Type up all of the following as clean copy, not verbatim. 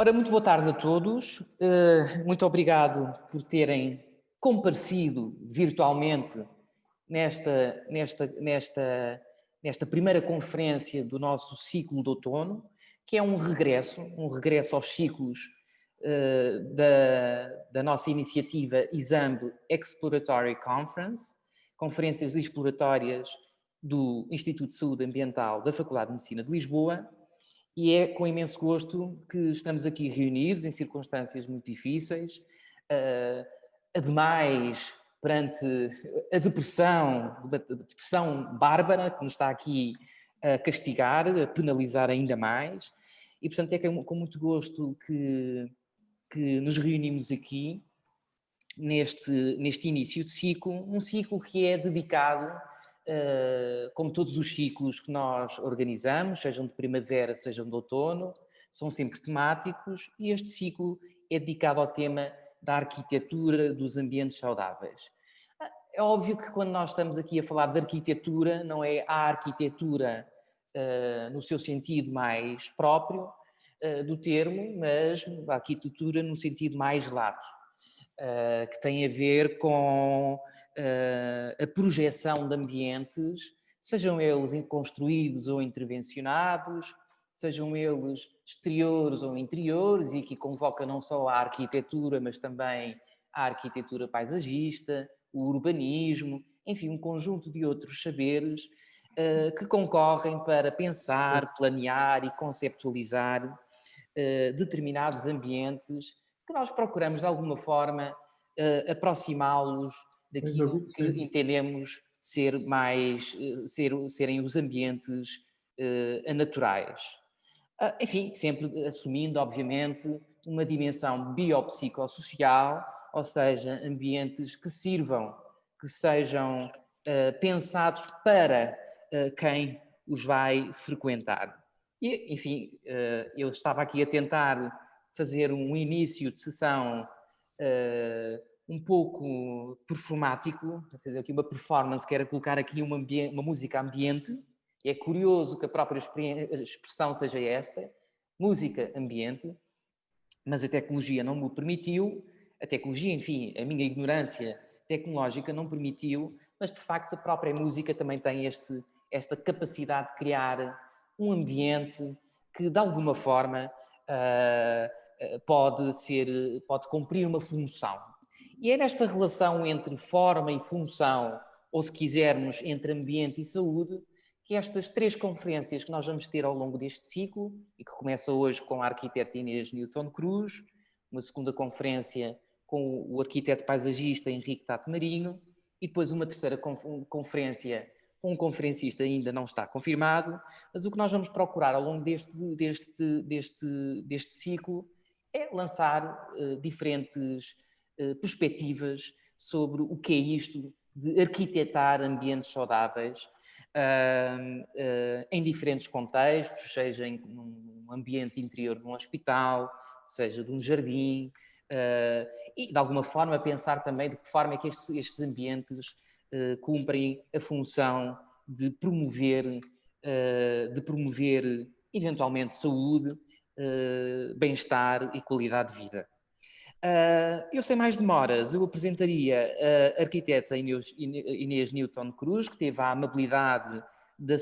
Ora, muito boa tarde a todos. Muito obrigado por terem comparecido virtualmente nesta primeira conferência do nosso ciclo de outono, que é um regresso aos ciclos da nossa iniciativa ISAMB Exploratory Conference, conferências exploratórias do Instituto de Saúde Ambiental da Faculdade de Medicina de Lisboa. E é com imenso gosto que estamos aqui reunidos em circunstâncias muito difíceis, ademais perante a depressão bárbara que nos está aqui a castigar, a penalizar ainda mais, e portanto é com muito gosto que nos reunimos aqui neste início de ciclo, um ciclo que é dedicado, como todos os ciclos que nós organizamos, sejam de primavera, sejam de outono, são sempre temáticos, e este ciclo é dedicado ao tema da arquitetura dos ambientes saudáveis. É óbvio que quando nós estamos aqui a falar de arquitetura, não é a arquitetura no seu sentido mais próprio do termo, mas a arquitetura no sentido mais lato, que tem a ver com a projeção de ambientes, sejam eles construídos ou intervencionados, sejam eles exteriores ou interiores, e aqui convoca não só a arquitetura, mas também a arquitetura paisagista, o urbanismo, enfim, um conjunto de outros saberes que concorrem para pensar, planear e conceptualizar determinados ambientes que nós procuramos de alguma forma aproximá-los daquilo que entendemos serem os ambientes naturais. Enfim, sempre assumindo, obviamente, uma dimensão biopsicossocial, ou seja, ambientes que sirvam, que sejam pensados para quem os vai frequentar. E, enfim, eu estava aqui a tentar fazer um início de sessão um pouco performático, a fazer aqui uma performance, que era colocar aqui uma música ambiente. É curioso que a própria expressão seja esta, música ambiente, mas a tecnologia não me o permitiu, a tecnologia, enfim, a minha ignorância tecnológica não permitiu, mas de facto a própria música também tem esta capacidade de criar um ambiente que de alguma forma pode cumprir uma função. E é nesta relação entre forma e função, ou se quisermos, entre ambiente e saúde, que estas três conferências que nós vamos ter ao longo deste ciclo, e que começa hoje com a arquiteta Inês Newton Cruz, uma segunda conferência com o arquiteto paisagista Henrique Tato Marinho, e depois uma terceira conferência com um conferencista ainda não está confirmado, mas o que nós vamos procurar ao longo deste ciclo é lançar diferentes perspectivas sobre o que é isto de arquitetar ambientes saudáveis em diferentes contextos, seja num ambiente interior de um hospital, seja de um jardim, e de alguma forma pensar também de que forma é que estes ambientes cumprem a função de promover eventualmente saúde, bem-estar e qualidade de vida. Eu sem mais demoras, eu apresentaria a arquiteta Inês Newton Cruz, que teve a amabilidade de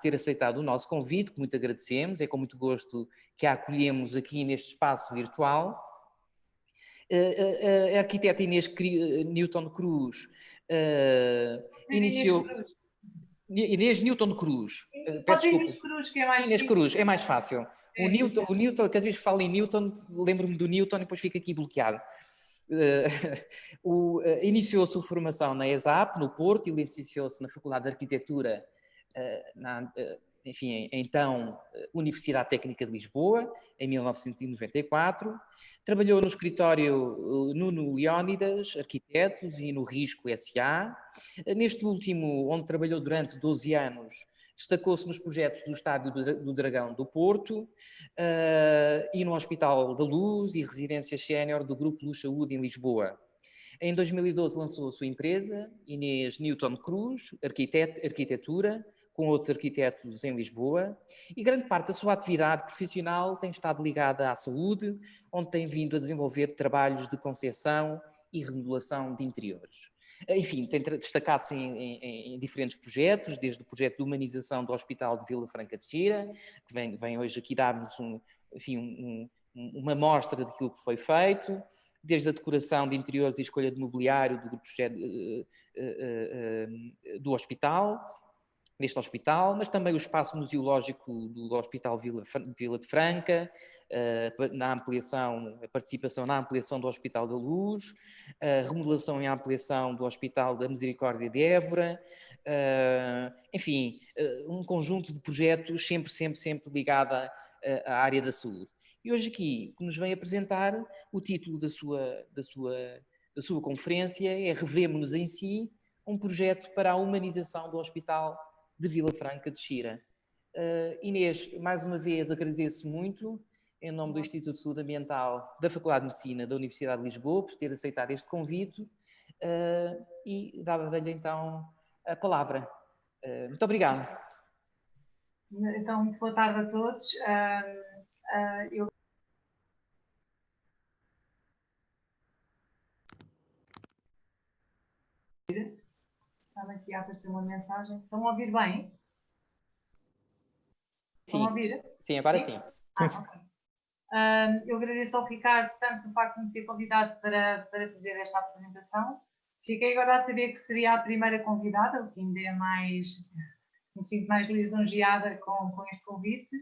ter aceitado o nosso convite, que muito agradecemos, é com muito gosto que a acolhemos aqui neste espaço virtual. A arquiteta Newton Cruz iniciou... Inês Newton Cruz. Peço desculpa. Inês Cruz, que é mais Inês simples. Cruz, é mais fácil. O Newton, cada vez que falo em Newton, lembro-me do Newton e depois fico aqui bloqueado. Iniciou a sua formação na ESAP, no Porto, e licenciou-se na Faculdade de Arquitetura, então Universidade Técnica de Lisboa, em 1994. Trabalhou no escritório Nuno Leónidas, Arquitetos, e no Risco S.A. Neste último, onde trabalhou durante 12 anos, destacou-se nos projetos do Estádio do Dragão do Porto e no Hospital da Luz e residência sénior do Grupo Luz Saúde em Lisboa. Em 2012 lançou a sua empresa, Inês Newton Cruz, Arquitetura, com outros arquitetos em Lisboa, e grande parte da sua atividade profissional tem estado ligada à saúde, onde tem vindo a desenvolver trabalhos de concepção e remodelação de interiores. Enfim, tem destacado-se em diferentes projetos, desde o projeto de humanização do Hospital de Vila Franca de Xira, que vem hoje aqui dar-nos uma mostra daquilo que foi feito, desde a decoração de interiores e escolha de mobiliário do projeto do hospital, deste hospital, mas também o espaço museológico do Hospital Vila de Franca, a participação na ampliação do Hospital da Luz, a remodelação e a ampliação do Hospital da Misericórdia de Évora, enfim, um conjunto de projetos sempre ligado à área da saúde. E hoje aqui, que nos vem apresentar, o título da sua conferência é Revemo-nos em Si, um projeto para a humanização do Hospital de Vila Franca de Xira. Inês, mais uma vez agradeço muito, em nome do Instituto de Saúde Ambiental da Faculdade de Medicina da Universidade de Lisboa, por ter aceitado este convite, e dava-lhe então a palavra. Muito obrigado. Então, muito boa tarde a todos. Eu estava aqui a aparecer uma mensagem. Estão a ouvir bem? Estão a ouvir? Sim, agora sim. Ok. Eu agradeço ao Ricardo Santos o facto de me ter convidado para fazer esta apresentação. Fiquei agora a saber que seria a primeira convidada, o que ainda é mais, me sinto mais lisonjeada com este convite.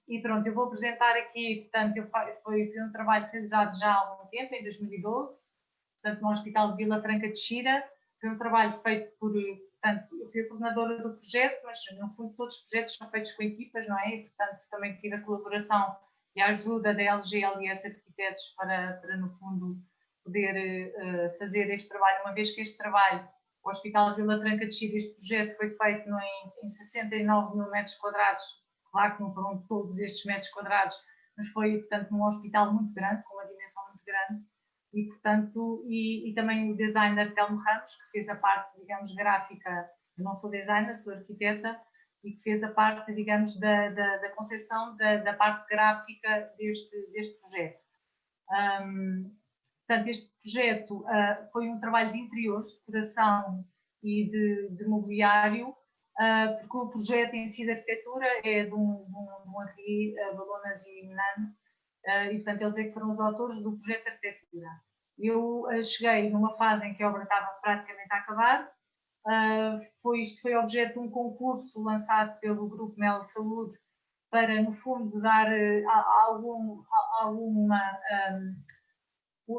E pronto, eu vou apresentar aqui, portanto, foi um trabalho realizado já há algum tempo, em 2012, portanto, no Hospital de Vila Franca de Xira. Foi um trabalho feito portanto, eu fui a coordenadora do projeto, mas no fundo todos os projetos são feitos com equipas, não é? E, portanto, também tive a colaboração e a ajuda da LG LS Arquitetos para no fundo, poder fazer este trabalho, uma vez que este trabalho, o Hospital de Vila Franca de Xira, este projeto foi feito em 69 mil metros quadrados. Claro que não foram todos estes metros quadrados, mas foi, portanto, num hospital muito grande, com uma dimensão muito grande, e, portanto, e também o designer Telmo Ramos, que fez a parte, digamos, gráfica. Eu não sou designer, sou arquiteta, e que fez a parte, digamos, da concepção da parte gráfica deste projeto. Portanto, este projeto foi um trabalho de interiores, de decoração e de mobiliário, porque o projeto em si de arquitetura é de um Henri Balonas e Menano, e portanto eles é que foram os autores do projeto de arquitetura. Eu cheguei numa fase em que a obra estava praticamente a acabar, isto foi objeto de um concurso lançado pelo Grupo Mel Saúde para, no fundo, dar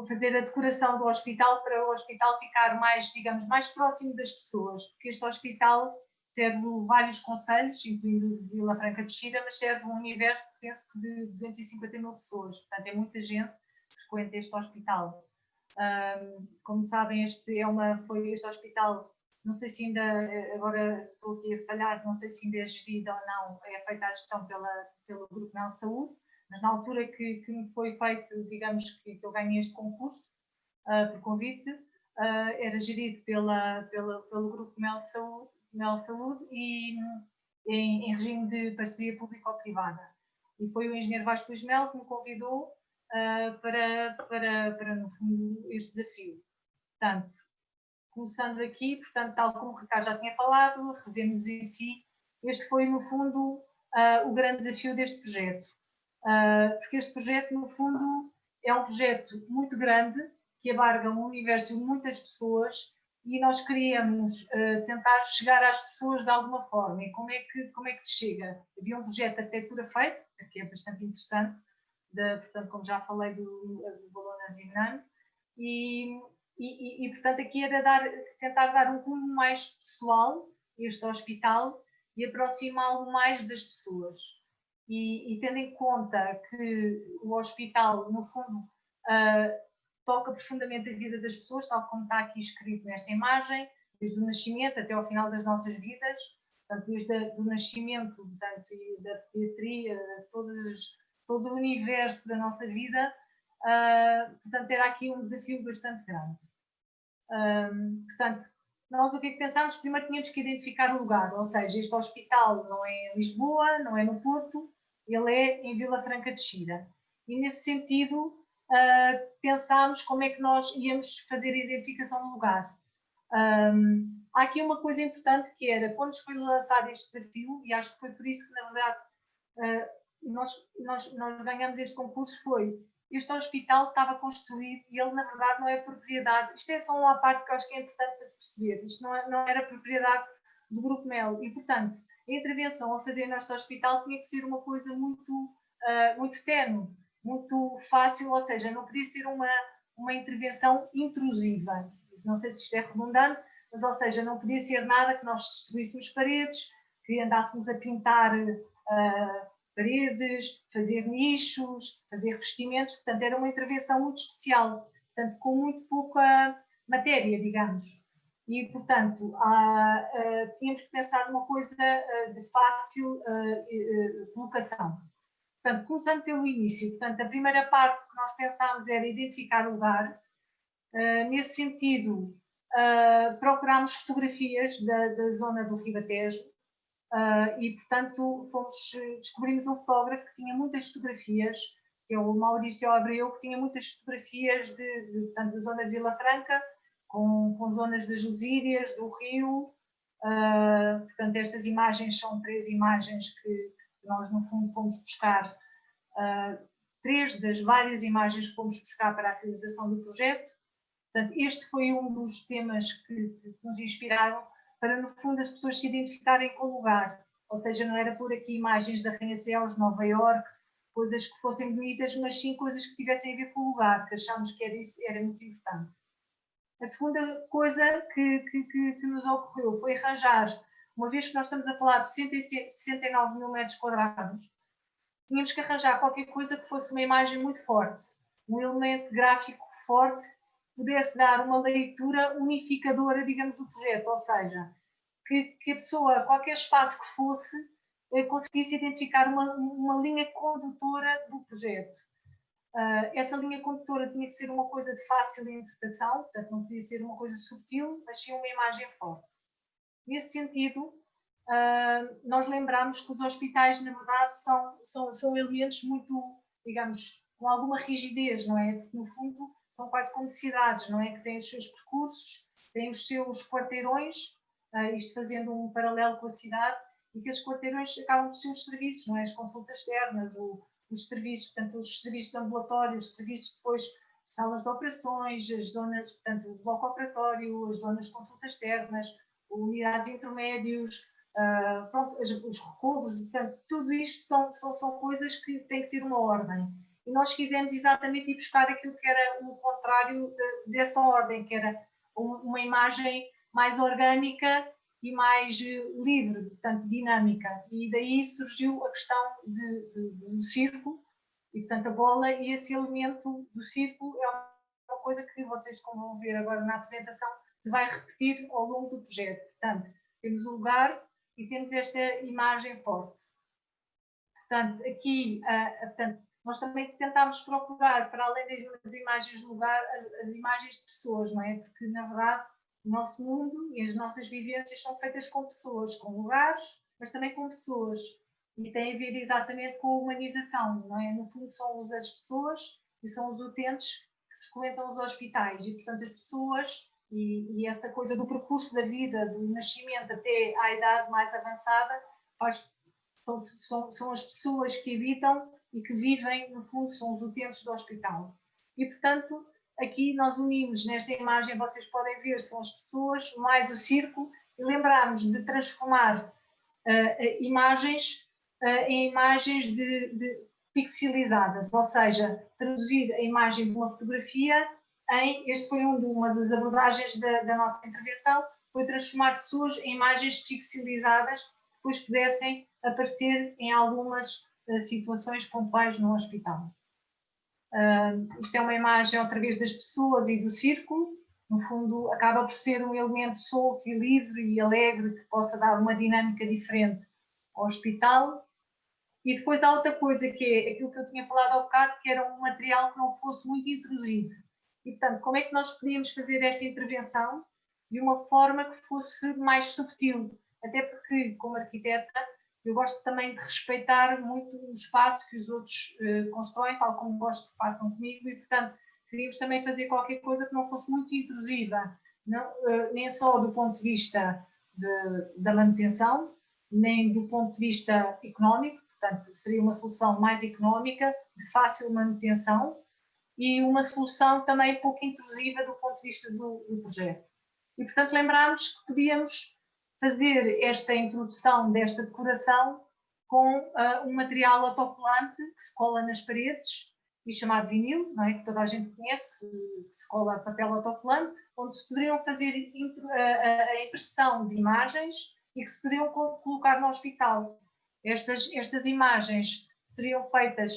fazer a decoração do hospital para o hospital ficar mais, digamos, mais próximo das pessoas, porque este hospital serve vários concelhos, incluindo Vila Franca de Xira, mas serve um universo, penso que de 250 mil pessoas, portanto é muita gente que frequenta este hospital. Como sabem, este hospital, não sei se ainda, agora estou aqui a falhar, não sei se ainda é gerido ou não, é feita a gestão pelo Grupo Mel Saúde, mas na altura que me foi feito, digamos que eu ganhei este concurso por convite, era gerido pelo Grupo Mel Saúde e em regime de parceria público-privada. E foi o engenheiro Vasco Luís Mel que me convidou para, no fundo, este desafio. Portanto, começando aqui, portanto, tal como o Ricardo já tinha falado, Revemo-nos em Si, este foi, no fundo, o grande desafio deste projeto. Porque este projeto, no fundo, é um projeto muito grande, que abarca um universo de muitas pessoas, e nós queríamos tentar chegar às pessoas de alguma forma. E como é que se chega? Havia um projeto de arquitetura feito, que é bastante interessante, portanto, como já falei, do Balonas e Menano, e, portanto, aqui era tentar dar um rumo mais pessoal a este hospital e aproximá-lo mais das pessoas. E tendo em conta que o hospital, no fundo, toca profundamente a vida das pessoas, tal como está aqui escrito nesta imagem, desde o nascimento até ao final das nossas vidas, portanto, desde o nascimento, portanto, da pediatria, todo o universo da nossa vida, portanto, era aqui um desafio bastante grande. Portanto, nós o que é que pensámos? Primeiro tínhamos que identificar o lugar, ou seja, este hospital não é em Lisboa, não é no Porto, ele é em Vila Franca de Xira. E nesse sentido, pensámos como é que nós íamos fazer a identificação do lugar. Há aqui uma coisa importante que era, quando nos foi lançado este desafio, e acho que foi por isso que, na verdade, nós ganhamos este concurso, foi este hospital estava construído e ele, na verdade, não é propriedade. Isto é só uma parte que eu acho que é importante para se perceber. Isto não era propriedade do Grupo Mel. E, portanto, a intervenção a fazer neste hospital tinha que ser uma coisa muito ténue, muito fácil, ou seja, não podia ser uma intervenção intrusiva. Não sei se isto é redundante, mas, ou seja, não podia ser nada que nós destruíssemos paredes, que andássemos a pintar paredes, fazer nichos, fazer revestimentos. Portanto, era uma intervenção muito especial, portanto, com muito pouca matéria, digamos. E, portanto, tínhamos que pensar numa coisa de fácil colocação. Portanto, começando pelo início, portanto, a primeira parte que nós pensámos era identificar o lugar. Nesse sentido, procurámos fotografias da zona do Ribatejo e, portanto, descobrimos um fotógrafo que tinha muitas fotografias, que é o Maurício Abreu, que tinha muitas fotografias portanto, da zona de Vila Franca, com zonas das Lusírias, do Rio. Portanto, estas imagens são 3 imagens que nós, no fundo, fomos buscar, 3 das várias imagens que fomos buscar para a realização do projeto. Portanto, este foi um dos temas que nos inspiraram para, no fundo, as pessoas se identificarem com o lugar. Ou seja, não era por aqui imagens da Arranha-Céus, Nova Iorque, coisas que fossem bonitas, mas sim coisas que tivessem a ver com o lugar, que achámos que era muito importante. A segunda coisa que nos ocorreu foi arranjar, uma vez que nós estamos a falar de 69 mil metros quadrados, tínhamos que arranjar qualquer coisa que fosse uma imagem muito forte, um elemento gráfico forte, que pudesse dar uma leitura unificadora, digamos, do projeto, ou seja, que a pessoa, qualquer espaço que fosse, conseguisse identificar uma linha condutora do projeto. Essa linha condutora tinha que ser uma coisa de fácil interpretação, portanto não podia ser uma coisa subtil, mas sim uma imagem forte. Nesse sentido, nós lembramos que os hospitais, na verdade, são elementos muito, digamos, com alguma rigidez, não é? Porque, no fundo, são quase como cidades, não é? Que têm os seus percursos, têm os seus quarteirões, isto fazendo um paralelo com a cidade, e que esses quarteirões acabam por ser os serviços, não é? As consultas externas, os serviços, portanto, os serviços de ambulatório, os serviços depois de salas de operações, as zonas, portanto, o bloco operatório, as zonas de consultas externas, unidades intermédios, pronto, os recobros, portanto, tudo isto são coisas que têm que ter uma ordem. E nós quisemos exatamente ir buscar aquilo que era o contrário dessa ordem, que era uma imagem mais orgânica e mais livre, portanto, dinâmica. E daí surgiu a questão do círculo, e, portanto, a bola e esse elemento do círculo é uma coisa que vocês, como vão ver agora na apresentação, se vai repetir ao longo do projeto. Portanto, temos o lugar e temos esta imagem forte. Portanto, aqui, portanto, nós também tentámos procurar, para além das imagens de lugar, as imagens de pessoas, não é? Porque, na verdade, o nosso mundo e as nossas vivências são feitas com pessoas, com lugares, mas também com pessoas. E tem a ver exatamente com a humanização, não é? No fundo, são as pessoas e são os utentes que frequentam os hospitais. E, portanto, as pessoas e essa coisa do percurso da vida, do nascimento até à idade mais avançada, são as pessoas que habitam e que vivem, no fundo, são os utentes do hospital. E, portanto, aqui nós unimos nesta imagem, vocês podem ver, são as pessoas, mais o círculo, e lembrarmos de transformar imagens em imagens de pixelizadas, ou seja, traduzir a imagem de uma fotografia este foi uma das abordagens da nossa intervenção, foi transformar pessoas em imagens pixelizadas que depois pudessem aparecer em algumas situações pontuais no hospital. Isto é uma imagem outra vez das pessoas e do círculo, no fundo acaba por ser um elemento solto e livre e alegre que possa dar uma dinâmica diferente ao hospital. E depois há outra coisa que é aquilo que eu tinha falado há bocado, que era um material que não fosse muito intrusivo. E, portanto, como é que nós podíamos fazer esta intervenção? de uma forma que fosse mais subtil. Até porque, como arquiteta, eu gosto também de respeitar muito o espaço que os outros constroem, tal como gosto que façam comigo, e, portanto, queríamos também fazer qualquer coisa que não fosse muito intrusiva, não, nem só do ponto de vista da manutenção, nem do ponto de vista económico, portanto, seria uma solução mais económica, de fácil manutenção, e uma solução também pouco intrusiva do ponto de vista do projeto. E, portanto, lembrámos que podíamos fazer esta introdução desta decoração com um material autocolante que se cola nas paredes, e chamado vinil, não é? Que toda a gente conhece, que se cola papel autocolante, onde se poderiam fazer a impressão de imagens e que se poderiam colocar no hospital. Estas imagens seriam feitas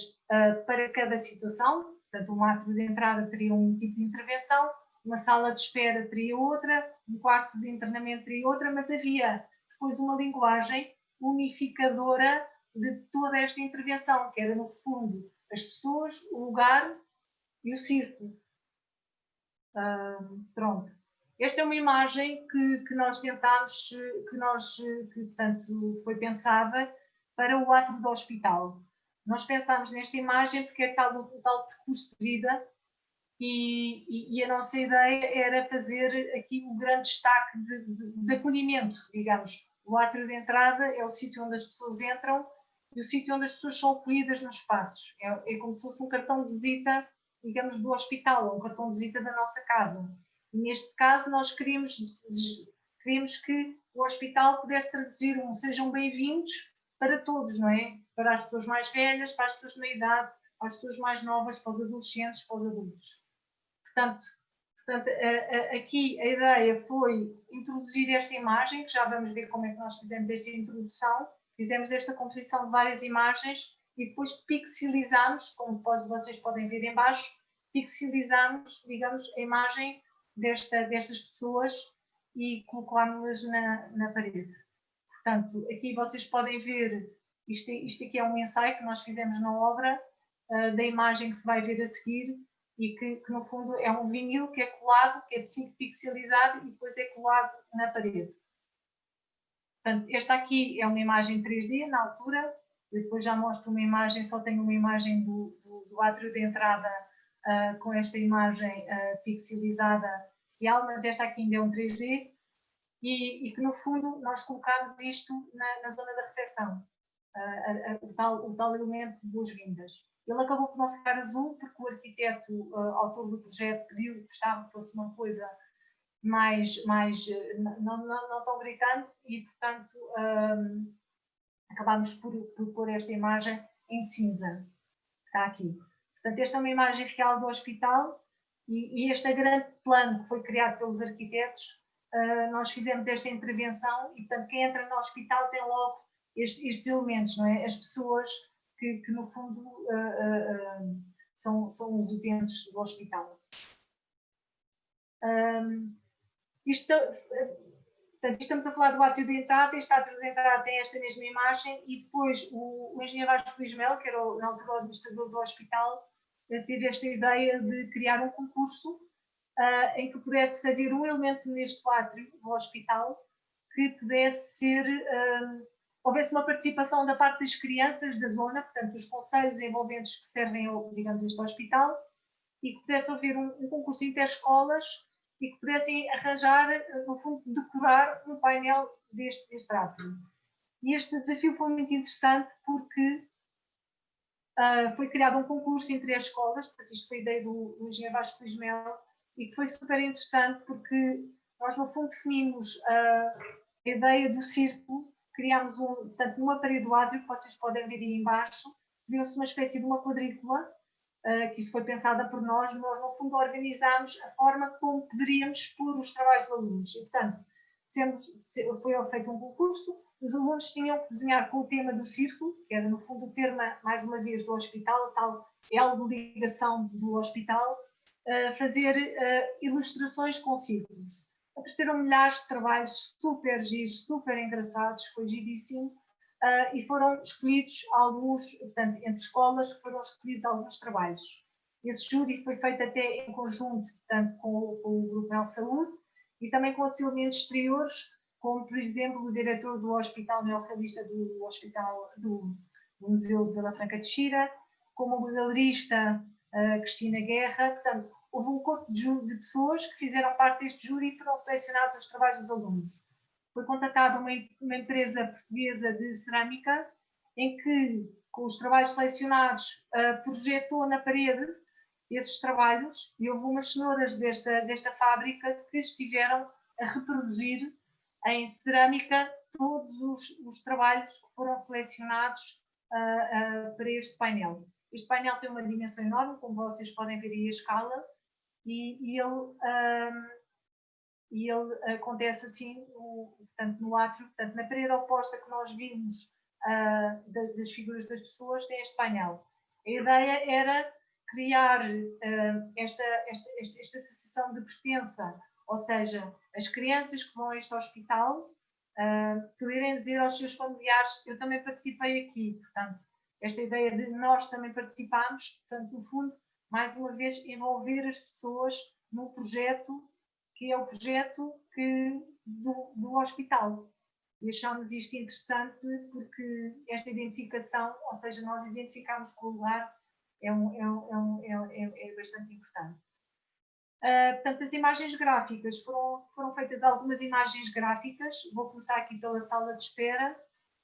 para cada situação, portanto, um átrio de entrada teria um tipo de intervenção, uma sala de espera teria outra, um quarto de internamento teria outra, mas havia depois uma linguagem unificadora de toda esta intervenção, que era, no fundo, as pessoas, o lugar e o círculo. Pronto. Esta é uma imagem que nós tentámos, que portanto, foi pensada para o átrio do hospital. Nós pensámos nesta imagem porque é tal percurso de vida e a nossa ideia era fazer aqui um grande destaque de acolhimento, digamos. O átrio de entrada é o sítio onde as pessoas entram e o sítio onde as pessoas são acolhidas nos espaços. É como se fosse um cartão de visita, digamos, do hospital, ou um cartão de visita da nossa casa. E neste caso nós queríamos que o hospital pudesse traduzir sejam bem-vindos para todos, não é? Para as pessoas mais velhas, para as pessoas de meia idade, para as pessoas mais novas, para os adolescentes, para os adultos. Portanto, aqui a ideia foi introduzir esta imagem, que já vamos ver como é que nós fizemos esta introdução. Fizemos esta composição de várias imagens e depois pixelizamos, como vocês podem ver em baixo, pixelizamos, digamos, a imagem destas pessoas e colocámos-las na parede. Portanto, aqui vocês podem ver, isto aqui é um ensaio que nós fizemos na obra, da imagem que se vai ver a seguir, e que no fundo é um vinil que é colado, que é de 5 pixelizado e depois é colado na parede. Portanto, esta aqui é uma imagem 3D na altura, eu depois já mostro uma imagem, só tenho uma imagem do átrio de entrada com esta imagem pixelizada real, mas esta aqui ainda é um 3D e que no fundo nós colocamos isto na zona da recepção, o tal elemento de boas-vindas. Ele acabou por não ficar azul porque o arquiteto, autor do projeto, pediu que gostava que fosse uma coisa mais não tão gritante e, portanto, acabámos por pôr esta imagem em cinza. Está aqui. Portanto, esta é uma imagem real do hospital e este grande plano que foi criado pelos arquitetos, nós fizemos esta intervenção e, portanto, quem entra no hospital tem logo estes elementos, não é? As pessoas que no fundo, são os utentes do hospital. Portanto, estamos a falar do átrio de entrada. Este átrio de entrada tem esta mesma imagem e depois o engenheiro Vasco Luís Melo, que era na altura o administrador do hospital, teve esta ideia de criar um concurso em que pudesse haver um elemento neste átrio do hospital que pudesse ser... houvesse uma participação da parte das crianças da zona, portanto, dos conselhos envolventes que servem, digamos, este hospital, e que pudesse haver um concurso interescolas e que pudessem arranjar, no fundo, decorar um painel deste átrio. E este desafio foi muito interessante porque foi criado um concurso entre as escolas, portanto, isto foi a ideia do engenheiro Vasco Luís Melo, e que foi super interessante porque nós, no fundo, definimos a ideia do círculo. Criámos portanto, numa parede do átrio, que vocês podem ver aí embaixo, viu-se uma espécie de uma quadrícula, que isso foi pensada por nós. Nós, no fundo, organizámos a forma como poderíamos expor os trabalhos dos alunos. E, portanto, foi feito um concurso, os alunos tinham que desenhar com o tema do círculo, que era, no fundo, o tema, mais uma vez, do hospital, a tal elo de ligação do hospital, fazer ilustrações com círculos. Apareceram milhares de trabalhos super giros, super engraçados, foi giríssimo, e foram escolhidos alguns, portanto, entre escolas, foram escolhidos alguns trabalhos. Esse júri foi feito até em conjunto, portanto, com o Grupo El Saúde, e também com outros elementos exteriores, como, por exemplo, o diretor do Hospital Neorrealista do Museu de Vila Franca de Xira, como a galerista Cristina Guerra. Portanto, houve um corpo de pessoas que fizeram parte deste júri e foram selecionados os trabalhos dos alunos. Foi contratada uma empresa portuguesa de cerâmica, em que, com os trabalhos selecionados, projetou na parede esses trabalhos, e houve umas senhoras desta fábrica que estiveram a reproduzir em cerâmica todos os trabalhos que foram selecionados para este painel. Este painel tem uma dimensão enorme, como vocês podem ver aí a escala, e ele acontece assim, portanto, no átrio, portanto, na parede oposta que nós vimos das figuras das pessoas, tem este painel. A ideia era criar esta sensação de pertença, ou seja, as crianças que vão a este hospital poderem dizer aos seus familiares: eu também participei aqui. Portanto, esta ideia de nós também participamos, portanto, no fundo, mais uma vez, envolver as pessoas num projeto que é o projeto do hospital. E achámos isto interessante porque esta identificação, ou seja, nós identificarmos com o lugar, é bastante importante. Portanto, as imagens gráficas, foram feitas algumas imagens gráficas. Vou começar aqui pela sala de espera.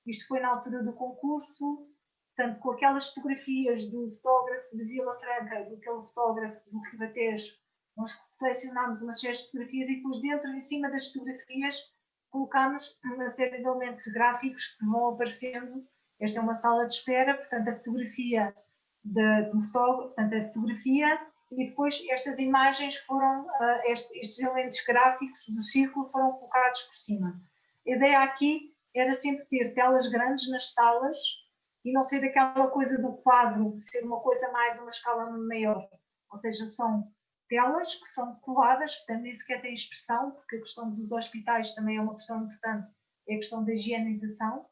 Isto foi na altura do concurso, portanto, com aquelas fotografias do fotógrafo de Vila Franca, daquele fotógrafo do Ribatejo. Nós selecionámos uma série de fotografias e depois dentro, em cima das fotografias, colocámos uma série de elementos gráficos que vão aparecendo. Esta é uma sala de espera, portanto, a fotografia do fotógrafo, portanto, a fotografia, e depois estas imagens foram, estes elementos gráficos do círculo foram colocados por cima. A ideia aqui era sempre ter telas grandes nas salas e não ser aquela coisa do quadro, ser uma coisa mais, uma escala maior. Ou seja, são telas que são coladas, portanto nem sequer tem expressão, porque a questão dos hospitais também é uma questão importante, é a questão da higienização,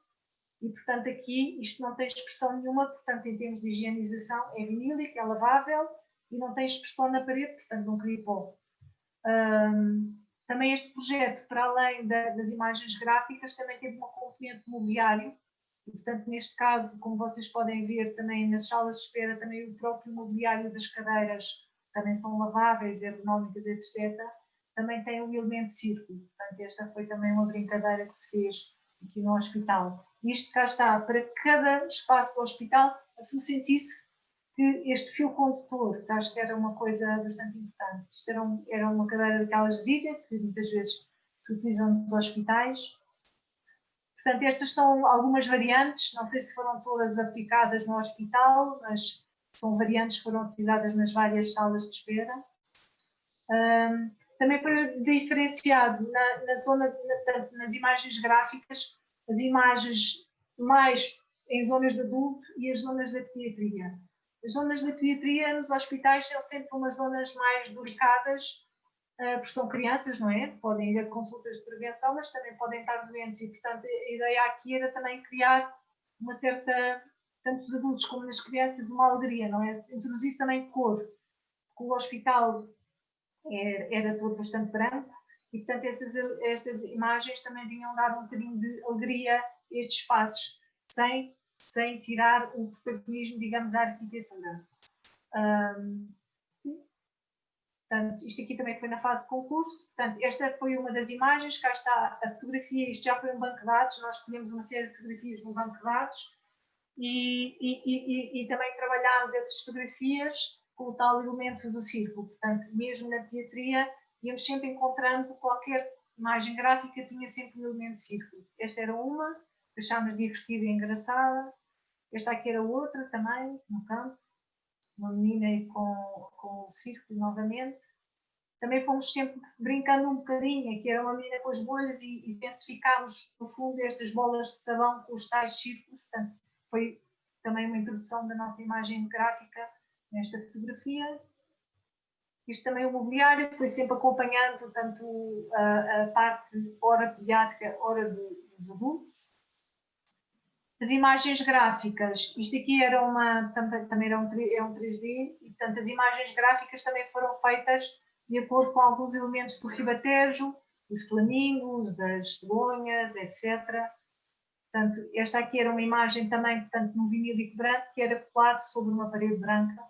e portanto aqui isto não tem expressão nenhuma, portanto em termos de higienização é vinílico, é lavável e não tem expressão na parede, portanto não cria pó. Também este projeto, para além das imagens gráficas, também teve uma componente mobiliário, e portanto neste caso, como vocês podem ver também nas salas de espera, também o próprio mobiliário das cadeiras também são laváveis, ergonómicas, etc., também tem um elemento círculo. Portanto, esta foi também uma brincadeira que se fez aqui no hospital. Isto cá está, para cada espaço do hospital, a pessoa sentisse que este fio condutor, que acho que era uma coisa bastante importante, isto era uma cadeira daquelas de viga, que muitas vezes se utilizam nos hospitais. Portanto, estas são algumas variantes, não sei se foram todas aplicadas no hospital, mas são variantes que foram utilizadas nas várias salas de espera. Também foi diferenciado nas imagens gráficas, as imagens mais em zonas de adulto e as zonas da pediatria. As zonas da pediatria nos hospitais são sempre umas zonas mais delicadas, porque são crianças, não é? Podem ir a consultas de prevenção, mas também podem estar doentes e, portanto, a ideia aqui era também criar uma certa, tanto os adultos como nas crianças, uma alegria, não é? Introduzir também cor, porque o hospital era todo bastante branco e, portanto, estas imagens também vinham dar um bocadinho de alegria a estes espaços, sem tirar o protagonismo, digamos, à arquitetura. Portanto, isto aqui também foi na fase de concurso. Portanto, esta foi uma das imagens, cá está a fotografia, isto já foi um banco de dados, nós escolhemos uma série de fotografias no banco de dados e também trabalhámos essas fotografias com o tal elemento do círculo. Portanto, mesmo na pediatria, íamos sempre encontrando qualquer imagem gráfica, tinha sempre um elemento de círculo. Esta era uma, achámos divertida e engraçada. Esta aqui era outra também, no campo. Uma menina com o círculo novamente. Também fomos sempre brincando um bocadinho, que era uma menina com as bolhas e intensificámos, no fundo, estas bolas de sabão com os tais círculos. Portanto, foi também uma introdução da nossa imagem gráfica nesta fotografia. Isto também o mobiliário, foi sempre acompanhando tanto a parte hora pediátrica, hora dos adultos. As imagens gráficas, isto aqui era também era um 3D, e portanto as imagens gráficas também foram feitas de acordo com alguns elementos do Ribatejo, os flamingos, as cegonhas, etc. Portanto, esta aqui era uma imagem também, portanto, num vinílico branco, que era colado sobre uma parede branca.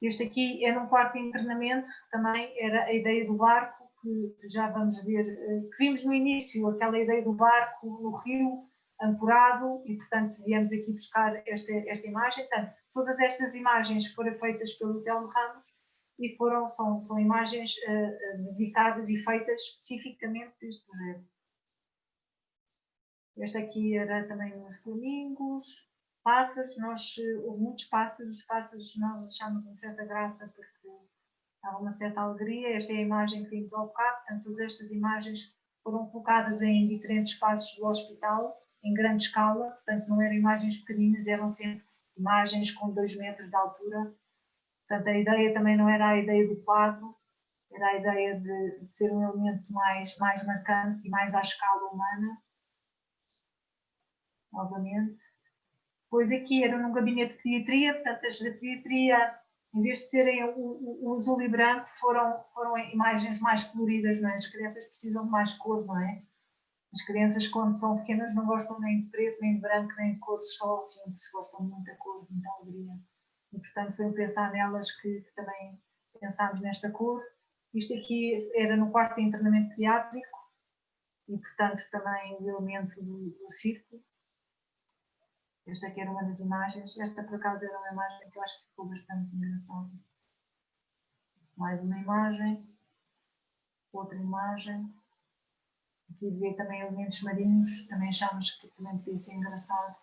Este aqui é num quarto de internamento, também era a ideia do barco, que já vamos ver, que vimos no início, aquela ideia do barco no rio, ancorado, e portanto viemos aqui buscar esta imagem. Portanto, todas estas imagens foram feitas pelo Telmo Ramos e são imagens dedicadas e feitas especificamente deste projeto. Este aqui era também os flamingos, pássaros, houve muitos pássaros, os pássaros nós achámos uma certa graça porque dava uma certa alegria. Esta é a imagem que vimos ao bocado, portanto todas estas imagens foram colocadas em diferentes espaços do hospital, em grande escala, portanto não eram imagens pequeninas, eram sempre imagens com 2 metros de altura. Portanto, a ideia também não era a ideia do quadro, era a ideia de ser um elemento mais marcante e mais à escala humana. Novamente. Pois aqui era num gabinete de pediatria, portanto, as da pediatria, em vez de serem o azul e branco, foram imagens mais coloridas, não é? As crianças precisam de mais cor, não é? As crianças, quando são pequenas, não gostam nem de preto, nem de branco, nem de cores só simples, gostam de muita cor, de muita alegria. E, portanto, foi pensar nelas que também pensámos nesta cor. Isto aqui era no quarto de internamento pediátrico e, portanto, também o elemento do círculo. Esta aqui era uma das imagens. Esta, por acaso, era uma imagem que eu acho que ficou bastante engraçada. Mais uma imagem. Outra imagem. Aqui vê também elementos marinhos. Também achámos que também podia ser engraçado.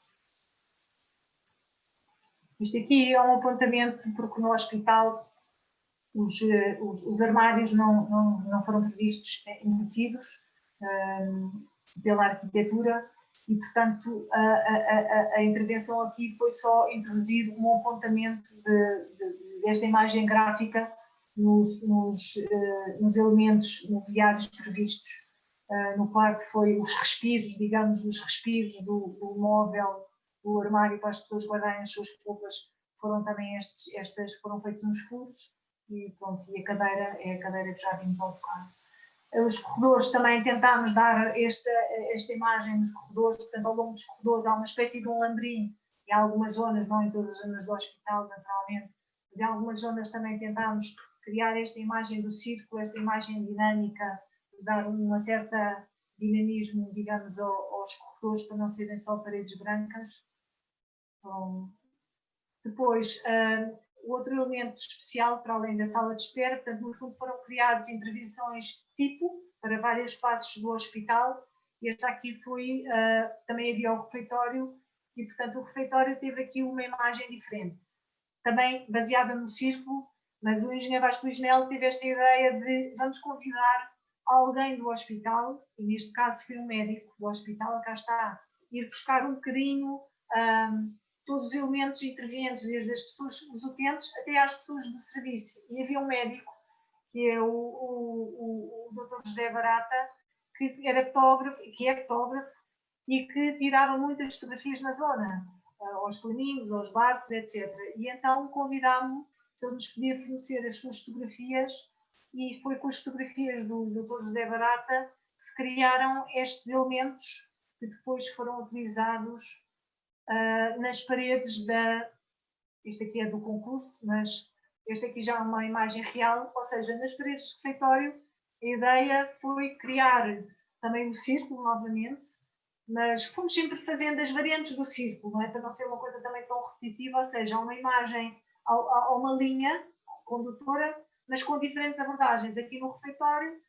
Isto aqui é um apontamento porque no hospital os armários não foram previstos embutidos pela arquitetura. E, portanto, a intervenção aqui foi só introduzir um apontamento desta imagem gráfica nos elementos mobiliários previstos. No quarto foi os respiros, digamos, os respiros do móvel, do armário para as pessoas guardarem as suas roupas, foram também foram feitos uns furos e pronto, e a cadeira é a cadeira que já vimos ao bocado. Os corredores também tentámos dar esta imagem nos corredores, portanto, ao longo dos corredores há uma espécie de um lambrim, e há algumas zonas, não em todas as zonas do hospital, naturalmente, mas em algumas zonas também tentámos criar esta imagem do círculo, esta imagem dinâmica, dar uma certa dinamismo, digamos, aos corredores para não serem só paredes brancas. Bom, depois, o outro elemento especial, para além da sala de espera, portanto, no fundo foram criadas intervenções tipo para vários espaços do hospital, e esta aqui foi, também havia o refeitório, e portanto o refeitório teve aqui uma imagem diferente, também baseada no círculo, mas o engenheiro Vasco Luís Melo teve esta ideia de vamos convidar alguém do hospital, e neste caso foi um médico do hospital, cá está, ir buscar um bocadinho todos os elementos intervenientes, desde as pessoas, os utentes, até às pessoas do serviço. E havia um médico, que é o Dr. José Barata, que era fotógrafo, e que tirava muitas fotografias na zona, aos flamingos, aos barcos, etc. E então convidámo-lo se ele nos podia fornecer as suas fotografias, e foi com as fotografias do Dr. José Barata que se criaram estes elementos que depois foram utilizados nas paredes isto aqui é do concurso, mas este aqui já é uma imagem real, ou seja, nas paredes do refeitório a ideia foi criar também o círculo novamente, mas fomos sempre fazendo as variantes do círculo, não é? Para não ser uma coisa também tão repetitiva, ou seja, há uma imagem, há uma linha condutora, mas com diferentes abordagens. Aqui no refeitório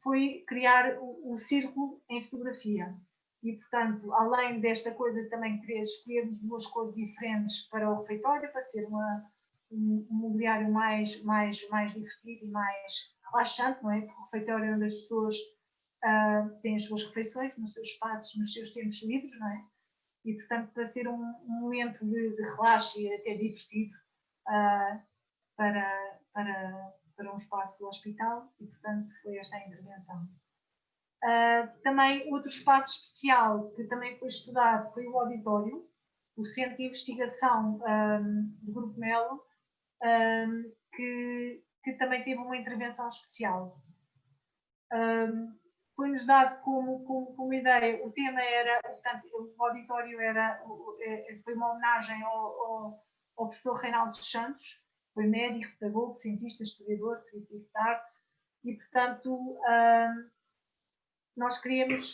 foi criar o círculo em fotografia. E, portanto, além desta coisa, também escolhermos 2 cores diferentes para o refeitório, para ser um mobiliário mais divertido e mais relaxante, não é? Porque o refeitório é onde as pessoas têm as suas refeições, nos seus espaços, nos seus tempos livres, não é? E, portanto, para ser um momento de relaxo e até divertido para um espaço do hospital, e, portanto, foi esta a intervenção. Também outro espaço especial que também foi estudado foi o auditório, o Centro de Investigação do Grupo Melo, que também teve uma intervenção especial. foi-nos dado como ideia, o tema era, portanto, o auditório foi uma homenagem ao professor Reinaldo dos Santos, foi médico, pedagogo, cientista, historiador, crítico de arte, e, portanto, nós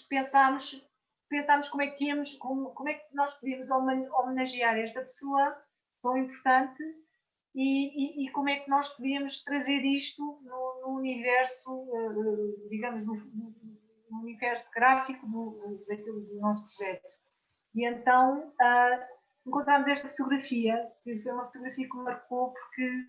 pensámos como é que nós podíamos homenagear esta pessoa tão importante e como é que nós podíamos trazer isto no universo, digamos, no universo gráfico do nosso projeto. E então encontramos esta fotografia, que foi uma fotografia que me marcou porque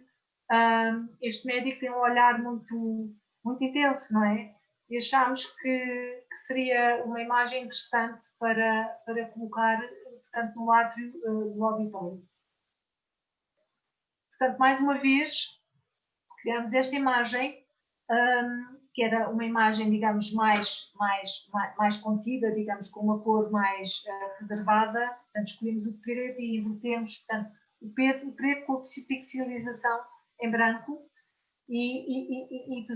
este médico tem um olhar muito, muito intenso, não é? E achámos que seria uma imagem interessante para colocar, portanto, no átrio do auditório. Portanto, mais uma vez, criamos esta imagem, que era uma imagem, digamos, mais contida, digamos, com uma cor mais reservada. Portanto, escolhemos o preto e invertemos, portanto, o preto com a pixelização em branco e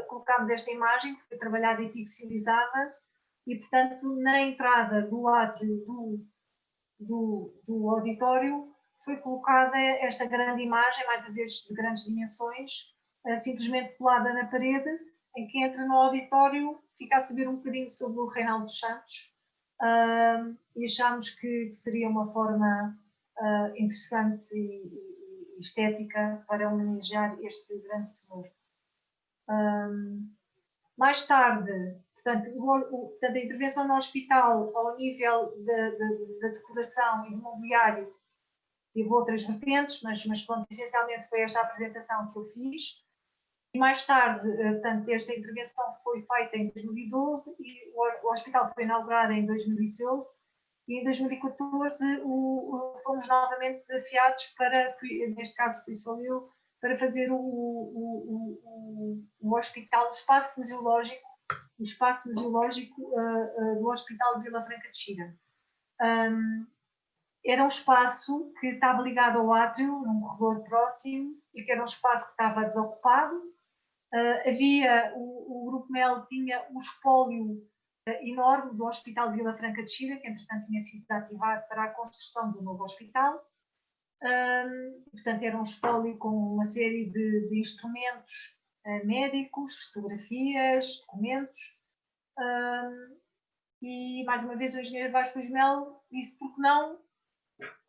colocámos esta imagem, que foi trabalhada e pixelizada, e, portanto, na entrada do átrio do auditório foi colocada esta grande imagem, mais uma vez de grandes dimensões, simplesmente colada na parede, em que entra no auditório, fica a saber um bocadinho sobre o Reinaldo dos Santos, e achámos que seria uma forma interessante e estética para homenagear este grande senhor. Mais tarde, portanto, a intervenção no hospital, ao nível da decoração e do mobiliário, teve outras vertentes, mas pronto, essencialmente foi esta apresentação que eu fiz. E mais tarde, portanto, esta intervenção foi feita em 2012 e o hospital foi inaugurado em 2013. E em 2014 fomos novamente desafiados para, neste caso fui só eu, para fazer o hospital, o espaço museológico do Hospital de Vila Franca de Xira. Era um espaço que estava ligado ao átrio, num corredor próximo, e que era um espaço que estava desocupado. O Grupo Mel tinha o espólio enorme do Hospital de Vila Franca de Xira, que entretanto tinha sido desativado para a construção do novo hospital. Portanto, era um espólio com uma série de instrumentos médicos, fotografias, documentos. E, mais uma vez, o engenheiro Vasco Mel disse por que não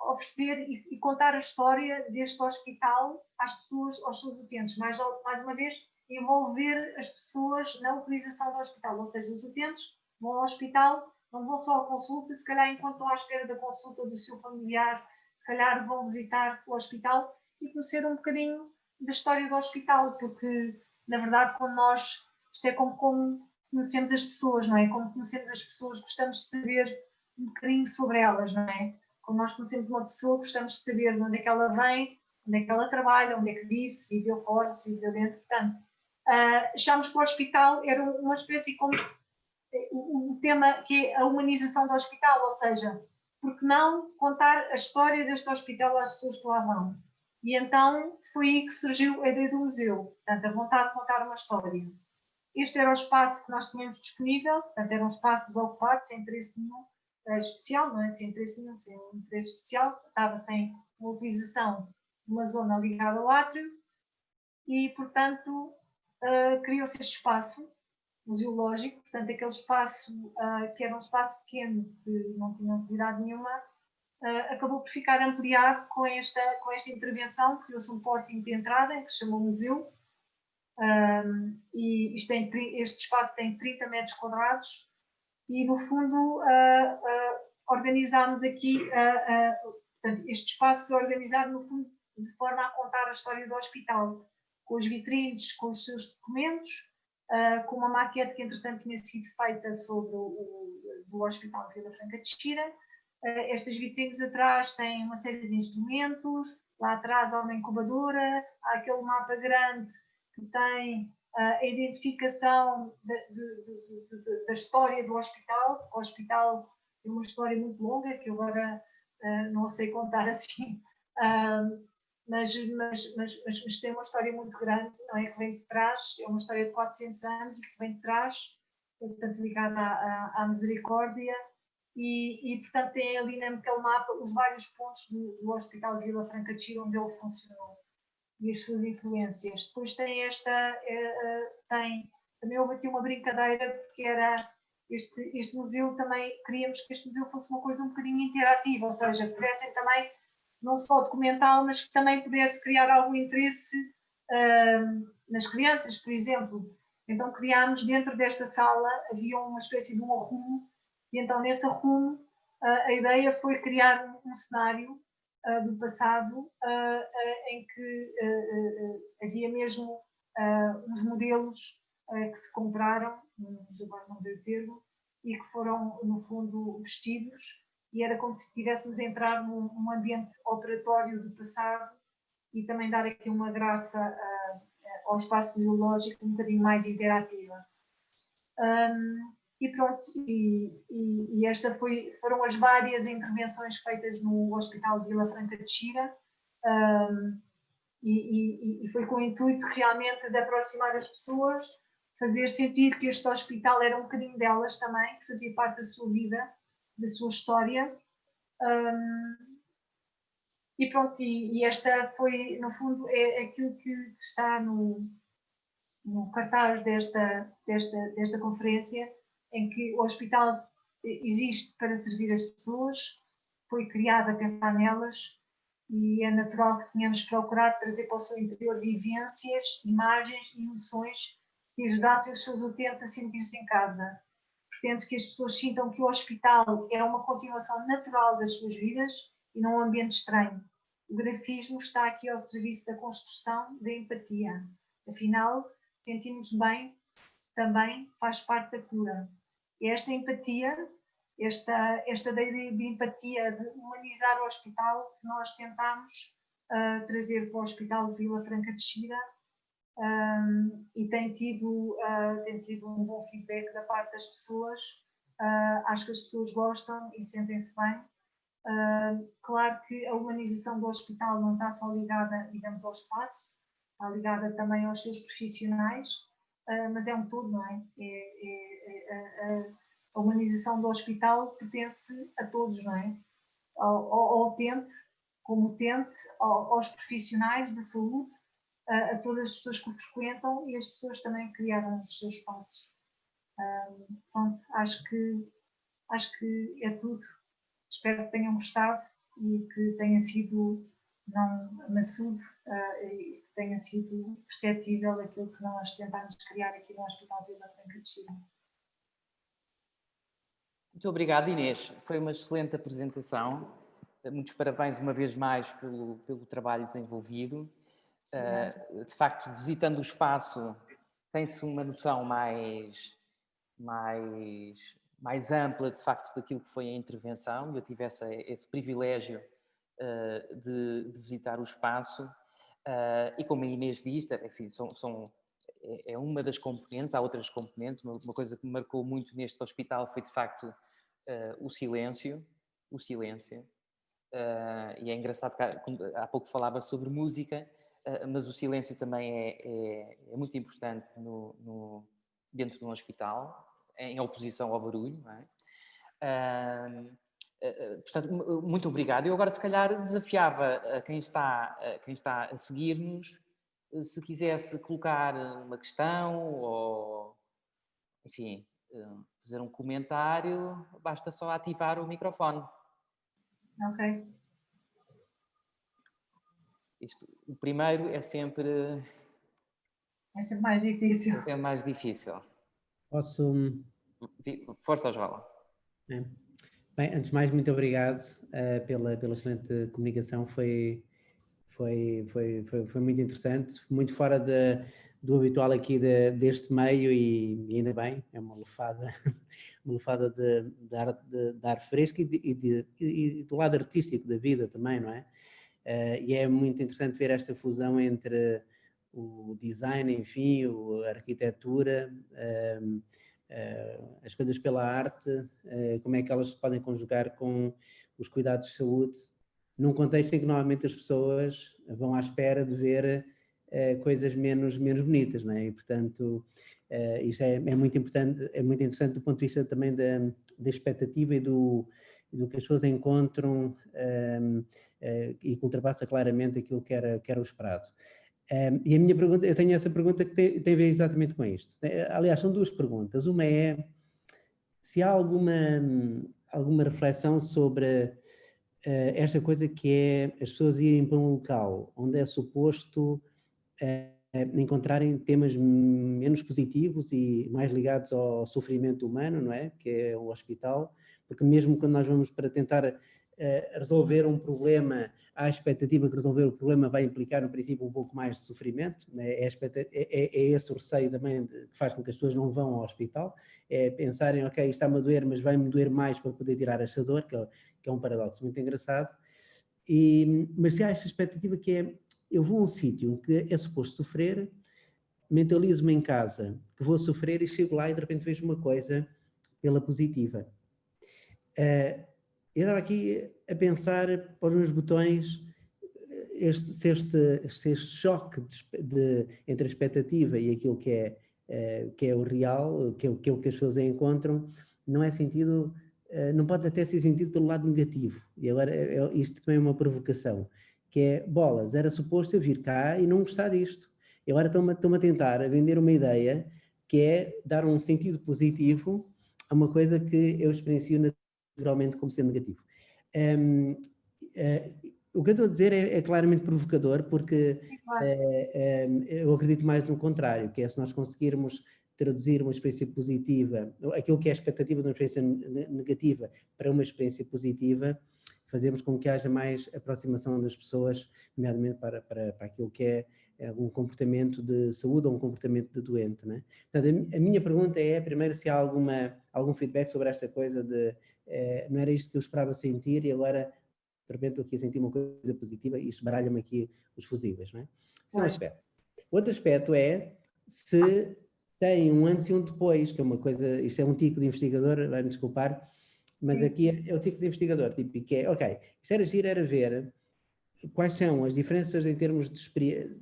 oferecer e contar a história deste hospital às pessoas, aos seus utentes. Mais uma vez, envolver as pessoas na utilização do hospital. Ou seja, os utentes vão ao hospital, não vão só à consulta, se calhar enquanto estão à espera da consulta do seu familiar, se calhar vão visitar o hospital e conhecer um bocadinho da história do hospital, porque, na verdade, quando nós, isto é como conhecemos as pessoas, não é? Como conhecemos as pessoas, gostamos de saber um bocadinho sobre elas, não é? Quando nós conhecemos uma pessoa, gostamos de saber de onde é que ela vem, onde é que ela trabalha, onde é que vive, se viveu fora, se viveu dentro. Portanto, achámos que o hospital era uma espécie como o tema que é a humanização do hospital, ou seja, por que não contar a história deste hospital às pessoas que lá vão? E então foi aí que surgiu a ideia do museu, portanto, a vontade de contar uma história. Este era o espaço que nós tínhamos disponível, portanto, era um espaço desocupado, sem interesse nenhum especial, não é? Sem interesse nenhum, sem um interesse especial, estava sem uma utilização de uma zona ligada ao átrio e, portanto, criou-se este espaço museológico, portanto, aquele espaço que era um espaço pequeno, que não tinha utilidade nenhuma, acabou por ficar ampliado com esta intervenção, criou-se um pórtico de entrada, que se chama museu, e este espaço tem 30 metros quadrados, e no fundo organizámos aqui, portanto, este espaço foi organizado no fundo de forma a contar a história do hospital, com os vitrines, com os seus documentos, com uma maquete que entretanto tinha sido feita sobre do Hospital de Vila Franca de Xira. Estas vitrines atrás têm uma série de instrumentos, lá atrás há uma incubadora, há aquele mapa grande que tem a identificação da história do hospital. O hospital tem uma história muito longa que eu agora não sei contar assim mas tem uma história muito grande, não é? Que vem de trás, é uma história de 400 anos e que vem de trás, portanto, ligada à misericórdia, e portanto, tem ali naquele mapa os vários pontos do Hospital de Vila Franca de Xira onde ele funcionou e as suas influências. Depois tem também houve aqui uma brincadeira, porque era este museu também, queríamos que este museu fosse uma coisa um bocadinho interativa, ou seja, que pudessem também não só documental, mas que também pudesse criar algum interesse nas crianças, por exemplo. Então criámos dentro desta sala, havia uma espécie de um arrumo, e então nesse arrumo a ideia foi criar um cenário do passado em que havia mesmo uns modelos que se compraram, agora não dei o termo, e que foram, no fundo, vestidos, e era como se estivéssemos a entrar num ambiente operatório do passado e também dar aqui uma graça ao espaço biológico um bocadinho mais interativa. E pronto, e esta foram as várias intervenções feitas no Hospital de Vila Franca de Xira, e foi com o intuito realmente de aproximar as pessoas, fazer sentir que este hospital era um bocadinho delas também, que fazia parte da sua vida, da sua história. E pronto, e esta foi, no fundo, é aquilo que está no cartaz desta conferência, em que o hospital existe para servir as pessoas, foi criado a pensar nelas, e é natural que tenhamos procurado trazer para o seu interior vivências, imagens e emoções que ajudassem os seus utentes a sentir-se em casa. Pretende-se que as pessoas sintam que o hospital é uma continuação natural das suas vidas e não um ambiente estranho. O grafismo está aqui ao serviço da construção da empatia. Afinal, sentimos bem também faz parte da cura. E esta empatia, esta ideia de empatia, de humanizar o hospital, que nós tentamos trazer para o Hospital de Vila Franca de Xira, e tem tido um bom feedback da parte das pessoas. Acho que as pessoas gostam e sentem-se bem. Claro que a humanização do hospital não está só ligada, digamos, ao espaço, está ligada também aos seus profissionais, mas é um todo, não é? A humanização do hospital pertence a todos, não é? Ao utente, como utente, aos profissionais da saúde, a todas as pessoas que o frequentam e as pessoas também criaram os seus espaços. Pronto, acho que é tudo. Espero que tenham gostado e que tenha sido não maçudo e que tenha sido perceptível aquilo que nós tentámos criar aqui no Hospital de Vila Franca de Xira. Muito obrigado, Inês. Foi uma excelente apresentação. Muitos parabéns uma vez mais pelo trabalho desenvolvido. De facto, visitando o espaço, tem-se uma noção mais ampla, de facto, daquilo que foi a intervenção. Eu tive esse privilégio de visitar o espaço. E como a Inês diz, enfim, é uma das componentes, há outras componentes. Uma coisa que me marcou muito neste hospital foi, de facto, o silêncio. E é engraçado que há pouco falava sobre música, mas o silêncio também é muito importante dentro de um hospital, em oposição ao barulho, não é? Portanto, muito obrigado. Eu agora, se calhar, desafiava a quem está a seguir-nos, se quisesse colocar uma questão ou, enfim, fazer um comentário, basta só ativar o microfone. Ok. O primeiro é sempre... É sempre mais difícil. É sempre mais difícil. Posso... Força, João. Bem, antes de mais, muito obrigado pela excelente comunicação. Foi muito interessante, muito fora do habitual aqui deste meio, e ainda bem, é uma lefada de ar fresco e do lado artístico da vida também, não é? E é muito interessante ver esta fusão entre o design, enfim, a arquitetura, as coisas pela arte, como é que elas se podem conjugar com os cuidados de saúde, num contexto em que normalmente as pessoas vão à espera de ver coisas menos bonitas, não é? E, portanto, isto é muito importante, é muito interessante do ponto de vista também da expectativa e do que as pessoas encontram e que ultrapassa claramente aquilo que era o esperado. E a minha pergunta, eu tenho essa pergunta que tem a ver exatamente com isto. Aliás, são duas perguntas. Uma é se há alguma reflexão sobre esta coisa que é as pessoas irem para um local onde é suposto encontrarem temas menos positivos e mais ligados ao sofrimento humano, não é? Que é o hospital, porque mesmo quando nós vamos para tentar resolver um problema, há a expectativa que resolver o problema vai implicar, no princípio, um pouco mais de sofrimento, né? É esse o receio também que faz com que as pessoas não vão ao hospital, é pensarem, ok, isto está-me a doer, mas vai-me doer mais para poder tirar esta dor, que é um paradoxo muito engraçado, mas se há esta expectativa que é, eu vou a um sítio em que é suposto sofrer, mentalizo-me em casa que vou sofrer e chego lá e de repente vejo uma coisa pela positiva. Eu estava aqui a pensar para os meus botões se este choque entre a expectativa e aquilo que é o real, que é o que as pessoas encontram, não é sentido, não pode até ser sentido pelo lado negativo. E agora isto também é uma provocação, que é, bolas, era suposto eu vir cá e não gostar disto. E agora estão-me a tentar vender uma ideia que é dar um sentido positivo a uma coisa que eu experiencio naturalmente como sendo negativo. O que eu estou a dizer é claramente provocador, porque eu acredito mais no contrário, que é se nós conseguirmos traduzir uma experiência positiva, aquilo que é a expectativa de uma experiência negativa para uma experiência positiva, fazemos com que haja mais aproximação das pessoas, nomeadamente para aquilo que é um comportamento de saúde ou um comportamento de doente, né? Portanto, a minha pergunta é, primeiro, se há algum feedback sobre esta coisa de não era isto que eu esperava sentir e agora de repente estou aqui a sentir uma coisa positiva e isto baralha-me aqui os fusíveis, não é? Esse é um aspecto. Outro aspecto é se tem um antes e um depois, que é uma coisa, isto é um tico de investigador, vai-me desculpar, mas aqui é o tico de investigador, tipo, que é, ok, isto era giro, era ver quais são as diferenças em termos de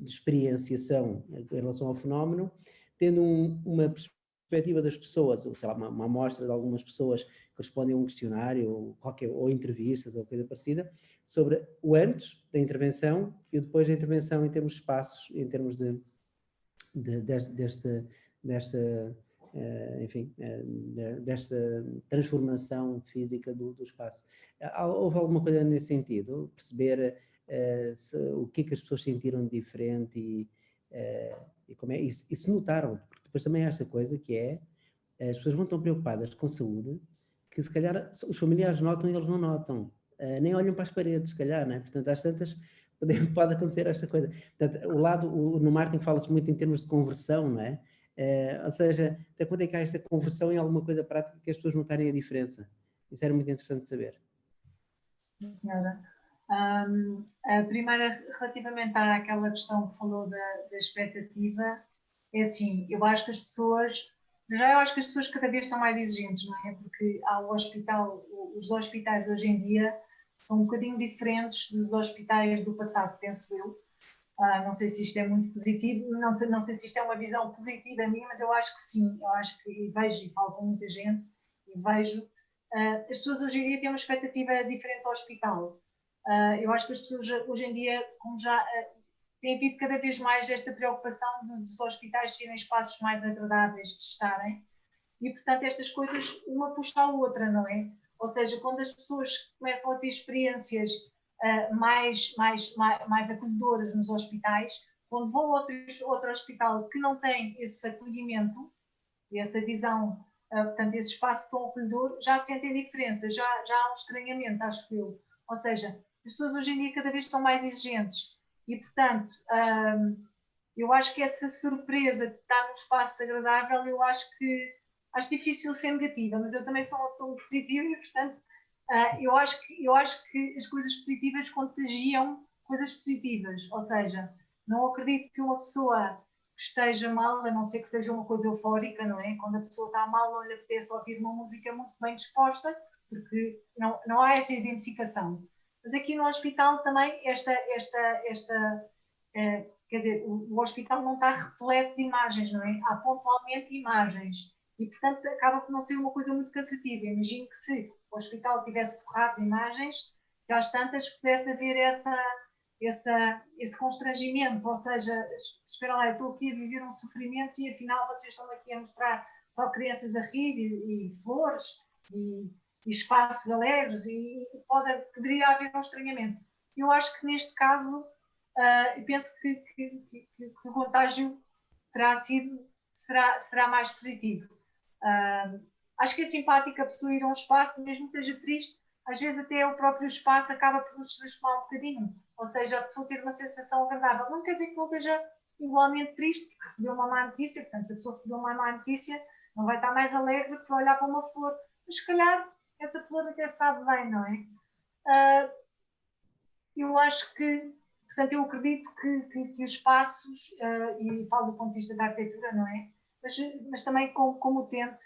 experienciação em relação ao fenómeno, tendo uma perspectiva das pessoas, ou sei lá, uma amostra de algumas pessoas que respondem a um questionário ou entrevistas ou coisa parecida, sobre o antes da intervenção e o depois da intervenção em termos de espaços, em termos desta transformação física do espaço. Houve alguma coisa nesse sentido? Perceber o que é que as pessoas sentiram de diferente e se notaram? Porque depois também há esta coisa que é, as pessoas vão tão preocupadas com saúde que se calhar os familiares notam e eles não notam. Nem olham para as paredes, se calhar, não é? Portanto, às tantas pode acontecer esta coisa. Portanto, no marketing fala-se muito em termos de conversão, não é? Ou seja, até quando é que há esta conversão em alguma coisa prática que as pessoas notarem a diferença? Isso era muito interessante saber. Senhora. A primeira, relativamente àquela questão que falou da expectativa, é assim, eu acho que as pessoas cada vez estão mais exigentes, não é? Porque os hospitais hoje em dia são um bocadinho diferentes dos hospitais do passado, penso eu. Não sei se isto é muito positivo, não sei se isto é uma visão positiva minha, mas eu acho que sim, eu acho que vejo e falo com muita gente e vejo. As pessoas hoje em dia têm uma expectativa diferente ao hospital. Eu acho que as pessoas hoje em dia, como já tem havido cada vez mais esta preocupação dos hospitais serem espaços mais agradáveis de estarem e, portanto, estas coisas uma puxa a outra, não é? Ou seja, quando as pessoas começam a ter experiências mais acolhedoras nos hospitais, quando vão a outro hospital que não tem esse acolhimento e essa visão, portanto, esse espaço tão acolhedor, já sentem diferença, já há um estranhamento, acho eu. Ou seja, as pessoas hoje em dia cada vez estão mais exigentes e, portanto, eu acho que essa surpresa de estar num espaço agradável, eu acho difícil ser negativa, mas eu também sou uma pessoa muito positiva e, portanto, eu acho que as coisas positivas contagiam coisas positivas, ou seja, não acredito que uma pessoa esteja mal, a não ser que seja uma coisa eufórica, não é? Quando a pessoa está mal, não lhe apetece ouvir uma música muito bem disposta, porque não há essa identificação. Mas aqui no hospital também quer dizer, o hospital não está repleto de imagens, não é? Há pontualmente imagens e, portanto, acaba por não ser uma coisa muito cansativa. Imagino que se o hospital tivesse forrado de imagens, que às tantas pudesse haver esse constrangimento, ou seja, espera lá, eu estou aqui a viver um sofrimento e afinal vocês estão aqui a mostrar só crianças a rir e flores e espaços alegres e poderia haver um estranhamento. Eu acho que neste caso penso que o contágio será mais positivo. Acho que é simpático a pessoa ir a um espaço, mesmo que esteja triste, às vezes até o próprio espaço acaba por nos transformar um bocadinho, ou seja, a pessoa ter uma sensação agradável. Não quer dizer que não esteja igualmente triste, porque recebeu uma má notícia, portanto, se a pessoa recebeu uma má notícia, não vai estar mais alegre para olhar para uma flor, mas se calhar essa flor até sabe bem, não é? Eu acho que, portanto, eu acredito que os espaços, e falo do ponto de vista da arquitetura, não é? Mas também como utente,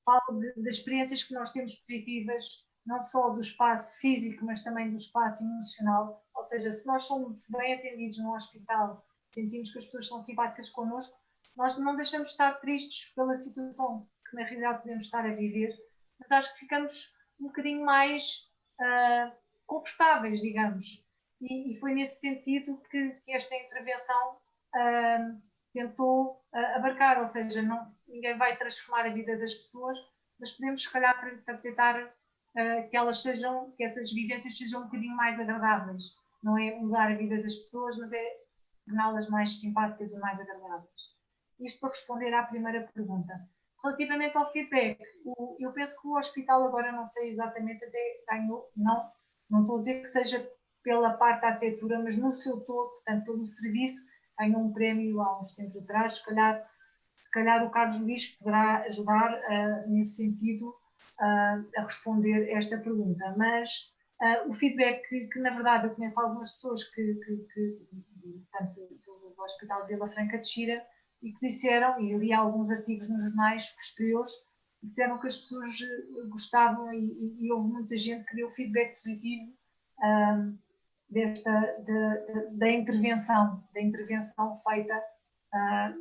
falo das experiências que nós temos positivas, não só do espaço físico, mas também do espaço emocional. Ou seja, se nós somos bem atendidos no hospital, sentimos que as pessoas são simpáticas connosco, nós não deixamos de estar tristes pela situação que na realidade podemos estar a viver, mas acho que ficamos um bocadinho mais confortáveis, digamos. E foi nesse sentido que esta intervenção tentou abarcar, ou seja, ninguém vai transformar a vida das pessoas, mas podemos, se calhar, para tentar que essas vivências sejam um bocadinho mais agradáveis. Não é mudar a vida das pessoas, mas é torná-las mais simpáticas e mais agradáveis. Isto para responder à primeira pergunta. Relativamente ao feedback, eu penso que o hospital agora, não sei exatamente, até ganhou, não estou a dizer que seja pela parte da arquitetura, mas no seu todo, portanto, pelo serviço, ganhou um prémio há uns tempos atrás. Se calhar o Carlos Luís poderá ajudar nesse sentido a responder esta pergunta. Mas o feedback que, na verdade, eu conheço algumas pessoas portanto, do Hospital de Vila Franca de Xira, e que disseram, e li alguns artigos nos jornais posteriores, que disseram que as pessoas gostavam e houve muita gente que deu feedback positivo da intervenção feita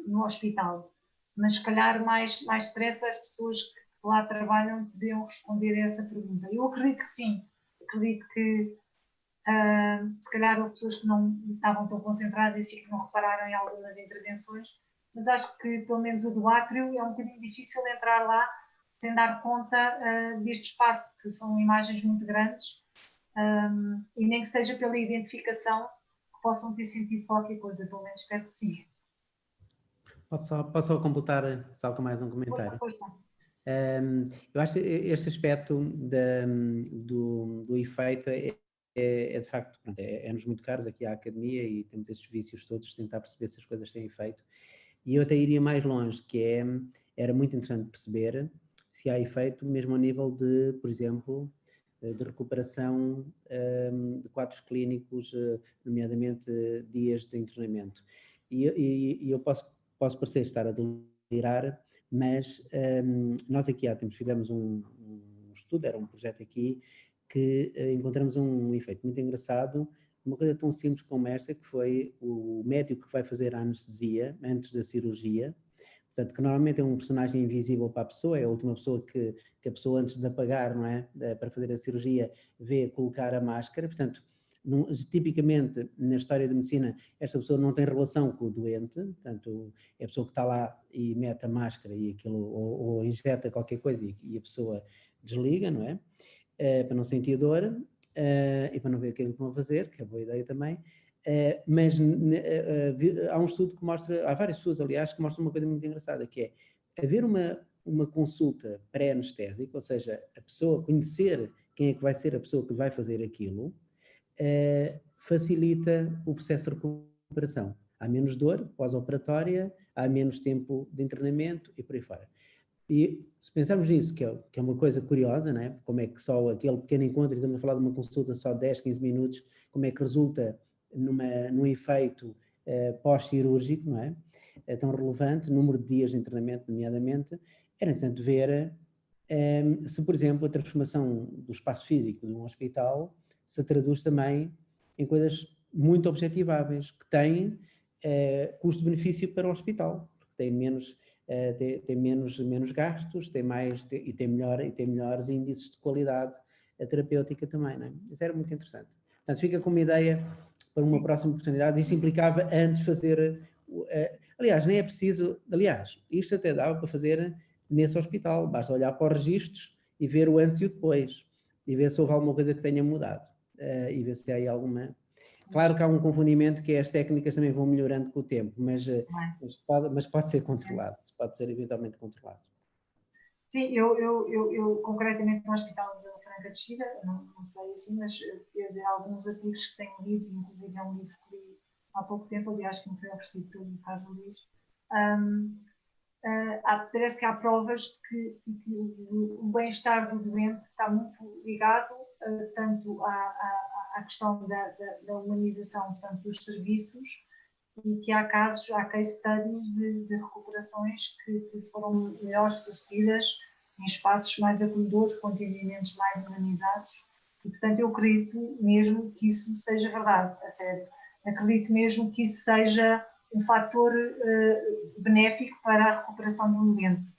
no hospital. Mas, se calhar, mais depressa as pessoas que lá trabalham podiam responder a essa pergunta. Eu acredito que sim. Acredito que, se calhar, houve pessoas que não estavam tão concentradas e que não repararam em algumas intervenções, mas acho que, pelo menos, o do átrio é um bocadinho difícil entrar lá sem dar conta deste espaço, porque são imagens muito grandes. E nem que seja pela identificação que possam ter sentido qualquer coisa, pelo menos espero que sim. Posso só completar só com mais um comentário? Força. Eu acho que este aspecto do efeito é de facto, é-nos muito caros aqui à academia e temos estes vícios todos de tentar perceber se as coisas têm efeito. E eu até iria mais longe, era muito interessante perceber se há efeito mesmo ao nível de, por exemplo, de recuperação de quadros clínicos, nomeadamente dias de internamento. E eu posso parecer estar a delirar, mas nós aqui há tempos fizemos um estudo, era um projeto aqui, que encontramos um efeito muito engraçado, uma coisa tão simples como esta, que foi o médico que vai fazer a anestesia antes da cirurgia. Portanto, que normalmente é um personagem invisível para a pessoa, é a última pessoa que a pessoa, antes de apagar, não é, para fazer a cirurgia, vê colocar a máscara. Portanto, tipicamente, na história da medicina, esta pessoa não tem relação com o doente, portanto, é a pessoa que está lá e mete a máscara e aquilo, ou injeta qualquer coisa e a pessoa desliga, não é? Para não sentir dor e para não ver aquilo que vão fazer, que é boa ideia também. Mas há um estudo que mostra, há vários estudos, aliás, que mostram uma coisa muito engraçada, que é haver uma consulta pré-anestésica, ou seja, a pessoa conhecer quem é que vai ser a pessoa que vai fazer aquilo, facilita o processo de recuperação. Há menos dor pós-operatória, há menos tempo de internamento e por aí fora. E se pensarmos nisso, que é uma coisa curiosa, não é? Como é que só aquele pequeno encontro, estamos a falar de uma consulta só de 10, 15 minutos, como é que resulta num efeito pós-cirúrgico, não é? É tão relevante, número de dias de internamento, nomeadamente. Era interessante ver se, por exemplo, a transformação do espaço físico de um hospital se traduz também em coisas muito objetiváveis, que têm custo-benefício para o hospital, porque tem menos gastos, tem melhores índices de qualidade terapêutica também, não é? Isso era muito interessante. Portanto, fica com uma ideia para uma próxima oportunidade. Isto implicava antes fazer... aliás, nem é preciso... Aliás, isto até dava para fazer nesse hospital. Basta olhar para os registros e ver o antes e o depois. E ver se houve alguma coisa que tenha mudado. E ver se há aí alguma... Claro que há um confundimento, que é as técnicas também vão melhorando com o tempo, mas pode ser controlado. Pode ser eventualmente controlado. Sim, eu concretamente no Hospital de Franca de Xira, não sei assim, mas quer dizer, alguns artigos que tenho lido, inclusive é um livro que li há pouco tempo, aliás, que me foi oferecido pelo Carlos Luís, parece que há provas de que o bem-estar do doente está muito ligado tanto à questão da humanização, portanto, dos serviços, e que há casos, há case studies de recuperações que foram melhor sucedidas em espaços mais acolhedores, com atendimentos mais humanizados, e portanto eu acredito mesmo que isso seja verdade, a sério. Acredito mesmo que isso seja um fator benéfico para a recuperação do doente.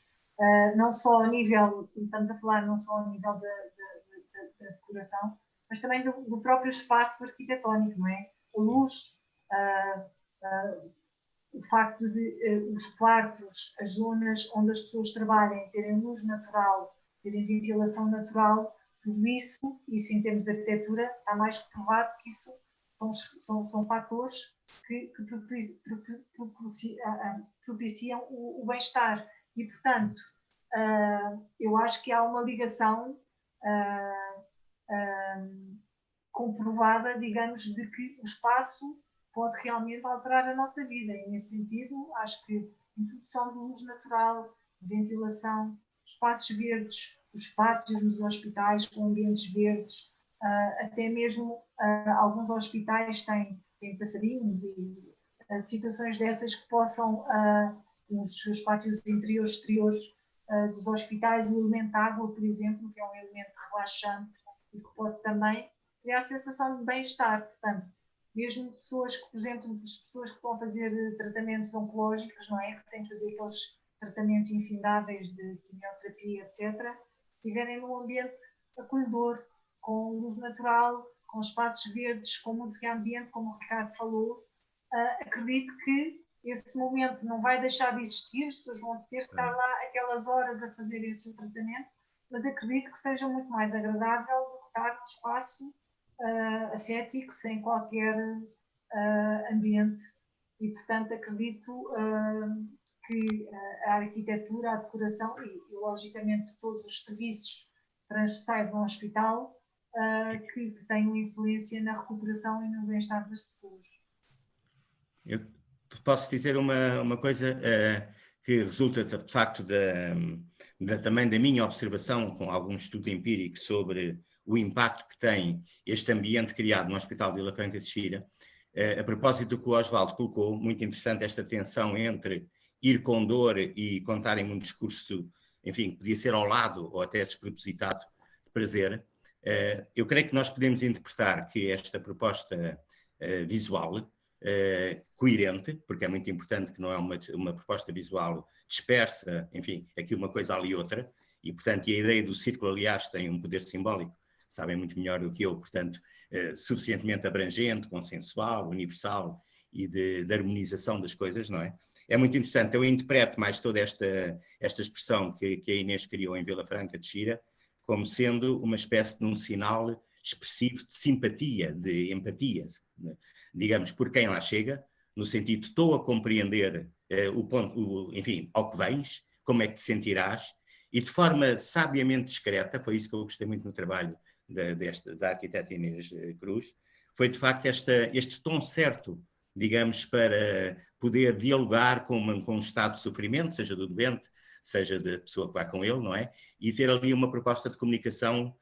Não só ao nível, estamos a falar não só ao nível da decoração, mas também do próprio espaço arquitetónico, não é? A luz, o facto de os quartos, as zonas onde as pessoas trabalhem, terem luz natural, terem ventilação natural, tudo isso em termos de arquitetura, está mais que provado que isso são fatores que propiciam o bem-estar. E, portanto, eu acho que há uma ligação comprovada, digamos, de que o espaço pode realmente alterar a nossa vida. E, nesse sentido, acho que a introdução de luz natural, ventilação, espaços verdes, os pátios nos hospitais com ambientes verdes, até mesmo alguns hospitais têm passarinhos e situações dessas que possam, nos seus pátios interiores, exteriores dos hospitais, o elemento água, por exemplo, que é um elemento relaxante e que pode também criar a sensação de bem-estar. Portanto, mesmo pessoas que, por exemplo, as pessoas que estão a fazer tratamentos oncológicos, não é? Que têm que fazer aqueles tratamentos infindáveis de quimioterapia, etc., se estiverem num ambiente acolhedor, com luz natural, com espaços verdes, com música ambiente, como o Ricardo falou, acredito que esse momento não vai deixar de existir, as pessoas vão ter que estar lá aquelas horas a fazer esse tratamento, mas acredito que seja muito mais agradável do que estar num espaço ascético, sem qualquer ambiente. E, portanto, acredito que a arquitetura, a decoração e, logicamente, todos os serviços transversais a um hospital que tenham influência na recuperação e no bem-estar das pessoas. Eu posso dizer uma coisa que resulta, de facto, também da minha observação com algum estudo empírico sobre o impacto que tem este ambiente criado no Hospital de Vila Franca de Xira. A propósito do que o Osvaldo colocou, muito interessante esta tensão entre ir com dor e contarem um discurso, enfim, podia ser ao lado ou até despropositado de prazer. Eu creio que nós podemos interpretar que esta proposta visual, coerente, porque é muito importante que não é uma proposta visual dispersa, enfim, aqui uma coisa ali outra, e portanto a ideia do círculo, aliás, tem um poder simbólico, sabem muito melhor do que eu, portanto, suficientemente abrangente, consensual, universal e de harmonização das coisas, não é? É muito interessante, eu interpreto mais toda esta expressão que a Inês criou em Vila Franca de Xira como sendo uma espécie de um sinal expressivo de simpatia, de empatia, digamos, por quem lá chega, no sentido de estou a compreender o ponto, enfim, ao que vens, como é que te sentirás, e de forma sabiamente discreta, foi isso que eu gostei muito no trabalho da arquiteta Inês Cruz, foi de facto este tom certo, digamos, para poder dialogar com um estado de sofrimento, seja do doente, seja da pessoa que vai com ele, não é? E ter ali uma proposta de comunicação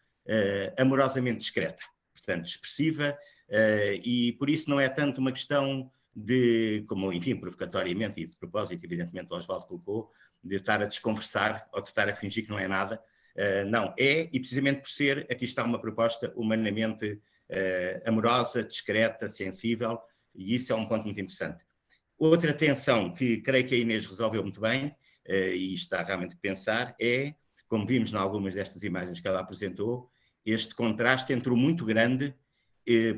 amorosamente discreta, portanto, expressiva, e por isso não é tanto uma questão de, como, enfim, provocatoriamente e de propósito, evidentemente, o Osvaldo colocou, de estar a desconversar ou de estar a fingir que não é nada. Não, e precisamente por ser, aqui está uma proposta humanamente amorosa, discreta, sensível, e isso é um ponto muito interessante. Outra tensão que creio que a Inês resolveu muito bem, e está realmente a pensar, é, como vimos em algumas destas imagens que ela apresentou, este contraste entre o muito grande,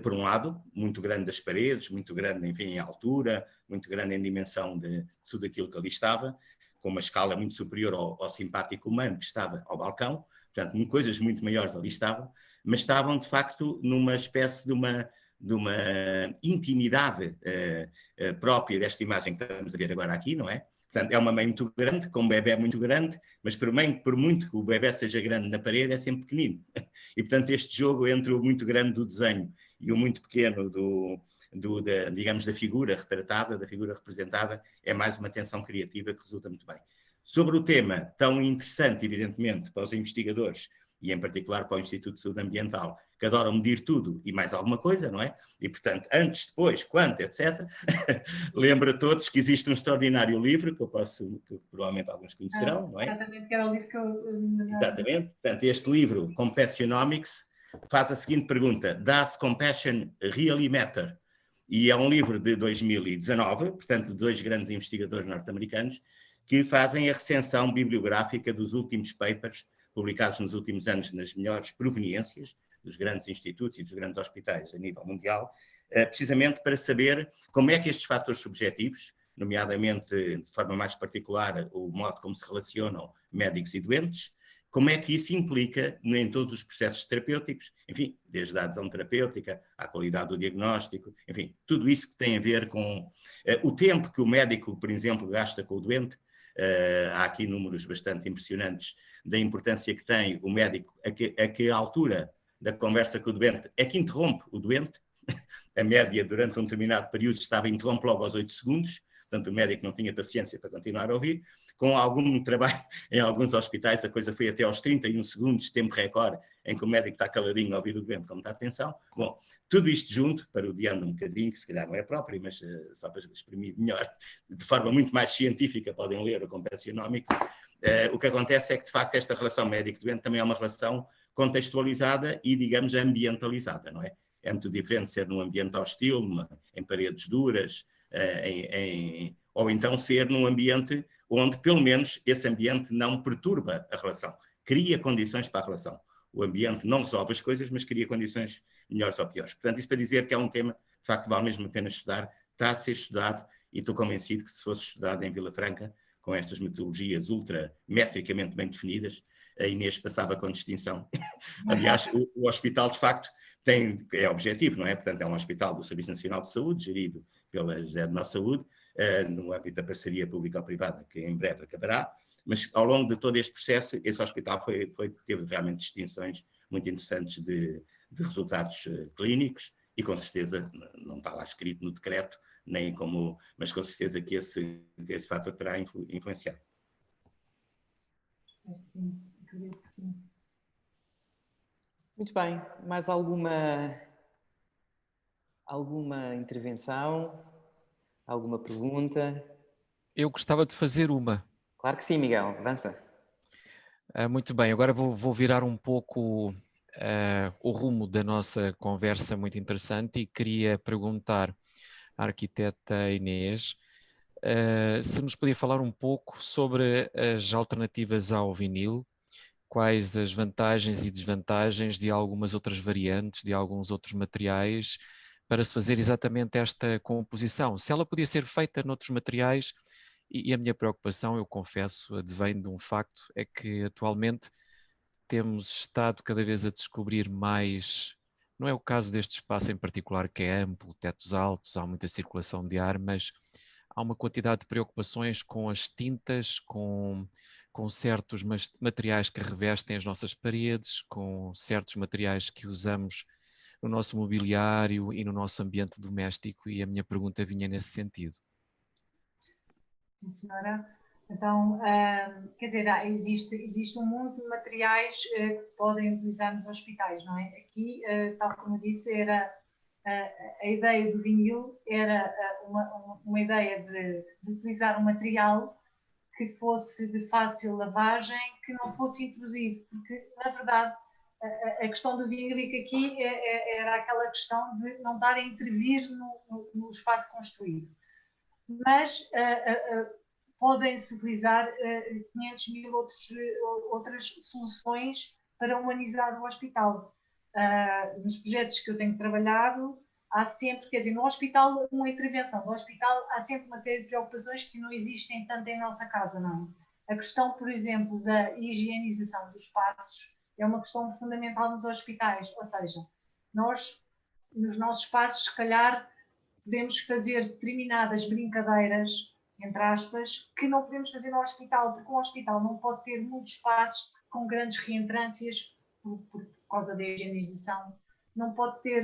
por um lado, muito grande das paredes, muito grande, enfim, em altura, muito grande em dimensão de tudo aquilo que ali estava, com uma escala muito superior ao simpático humano que estava ao balcão, portanto, coisas muito maiores ali estavam, mas estavam, de facto, numa espécie de uma intimidade própria desta imagem que estamos a ver agora aqui, não é? Portanto, é uma mãe muito grande, com um bebê muito grande, mas por muito que o bebê seja grande na parede, é sempre pequenino. E, portanto, este jogo entre o muito grande do desenho e o muito pequeno digamos, da figura retratada, da figura representada, é mais uma tensão criativa que resulta muito bem. Sobre o tema, tão interessante, evidentemente, para os investigadores, e em particular para o Instituto de Saúde Ambiental, que adoram medir tudo e mais alguma coisa, não é? E, portanto, antes, depois, quanto, etc. Lembro a todos que existe um extraordinário livro, que provavelmente alguns conhecerão, não é? Exatamente, que era o livro que eu... Exatamente. Portanto, este livro, Compassionomics, faz a seguinte pergunta: Does compassion really matter? E é um livro de 2019, portanto, de dois grandes investigadores norte-americanos, que fazem a recensão bibliográfica dos últimos papers publicados nos últimos anos nas melhores proveniências dos grandes institutos e dos grandes hospitais a nível mundial, precisamente para saber como é que estes fatores subjetivos, nomeadamente, de forma mais particular, o modo como se relacionam médicos e doentes, como é que isso implica em todos os processos terapêuticos, enfim, desde a adesão terapêutica, à qualidade do diagnóstico, enfim, tudo isso que tem a ver com o tempo que o médico, por exemplo, gasta com o doente. Há aqui números bastante impressionantes da importância que tem o médico, a que altura da conversa com o doente é que interrompe o doente. A média, durante um determinado período, estava a interromper logo aos 8 segundos, portanto o médico não tinha paciência para continuar a ouvir. Com algum trabalho em alguns hospitais, a coisa foi até aos 31 segundos, tempo recorde, em que o médico está caladinho a ouvir o doente com muita atenção. Bom, tudo isto junto, parodiando um bocadinho, que se calhar não é próprio, mas só para exprimir melhor, de forma muito mais científica, podem ler o Compassionomics. O que acontece é que, de facto, esta relação médico-doente também é uma relação contextualizada e, digamos, ambientalizada, não é? É muito diferente ser num ambiente hostil, em paredes duras, ou então ser num ambiente onde, pelo menos, esse ambiente não perturba a relação, cria condições para a relação. O ambiente não resolve as coisas, mas cria condições melhores ou piores. Portanto, isso para dizer que é um tema, de facto, vale mesmo a pena estudar, está a ser estudado, e estou convencido que se fosse estudado em Vila Franca, com estas metodologias ultrametricamente bem definidas, a Inês passava com distinção. Aliás, o hospital, de facto, é objetivo, não é? Portanto, é um hospital do Serviço Nacional de Saúde, gerido pela José de Nossa Saúde, no âmbito da parceria pública-privada, que em breve acabará, mas ao longo de todo este processo, esse hospital teve realmente distinções muito interessantes de resultados clínicos, e com certeza, não está lá escrito no decreto, mas com certeza que esse fator terá influenciado. Sim, acredito que sim. Muito bem. Mais alguma intervenção? Alguma pergunta? Eu gostava de fazer uma. Claro que sim, Miguel. Avança. Muito bem, agora vou virar um pouco o rumo da nossa conversa, muito interessante, e queria perguntar à arquiteta Inês se nos podia falar um pouco sobre as alternativas ao vinil, quais as vantagens e desvantagens de algumas outras variantes, de alguns outros materiais, para se fazer exatamente esta composição. Se ela podia ser feita noutros materiais, e a minha preocupação, eu confesso, advém de um facto, é que atualmente temos estado cada vez a descobrir mais, não é o caso deste espaço em particular que é amplo, tetos altos, há muita circulação de ar, mas há uma quantidade de preocupações com as tintas, com certos materiais que revestem as nossas paredes, com certos materiais que usamos no nosso mobiliário e no nosso ambiente doméstico, e a minha pergunta vinha nesse sentido. Sim, senhora. Então, quer dizer, existe um mundo de materiais que se podem utilizar nos hospitais, não é? Aqui, tal como eu disse, era a ideia do vinil era uma ideia de utilizar um material que fosse de fácil lavagem, que não fosse intrusivo, porque, na verdade, a questão do vinílico aqui era aquela questão de não estar a intervir no espaço construído. Mas podem-se utilizar 500 mil outras soluções para humanizar o hospital. Nos projetos que eu tenho trabalhado, há sempre, quer dizer, no hospital, uma intervenção. No hospital há sempre uma série de preocupações que não existem tanto em nossa casa, não é? A questão, por exemplo, da higienização dos espaços é uma questão fundamental nos hospitais. Ou seja, nós, nos nossos espaços, se calhar, podemos fazer determinadas brincadeiras, entre aspas, que não podemos fazer no hospital, porque o hospital não pode ter muitos espaços com grandes reentrâncias por causa da higienização, não pode ter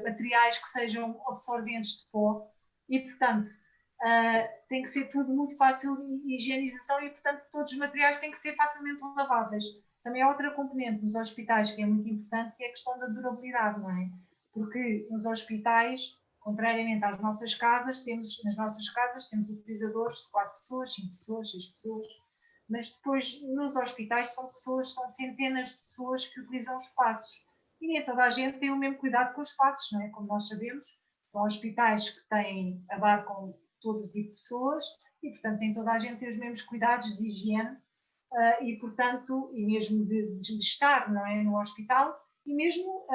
materiais que sejam absorventes de pó e, portanto, tem que ser tudo muito fácil de higienização e, portanto, todos os materiais têm que ser facilmente laváveis. Também há outra componente nos hospitais que é muito importante, que é a questão da durabilidade, não é? Porque nos hospitais, contrariamente às nossas casas, nas nossas casas temos utilizadores de 4 pessoas, 5 pessoas, 6 pessoas, mas depois nos hospitais são centenas de pessoas que utilizam os espaços. E nem toda a gente tem o mesmo cuidado com os espaços, não é? Como nós sabemos, são hospitais que abarcam todo tipo de pessoas e, portanto, nem toda a gente tem os mesmos cuidados de higiene e, portanto, e mesmo de estar, não é, no hospital. E mesmo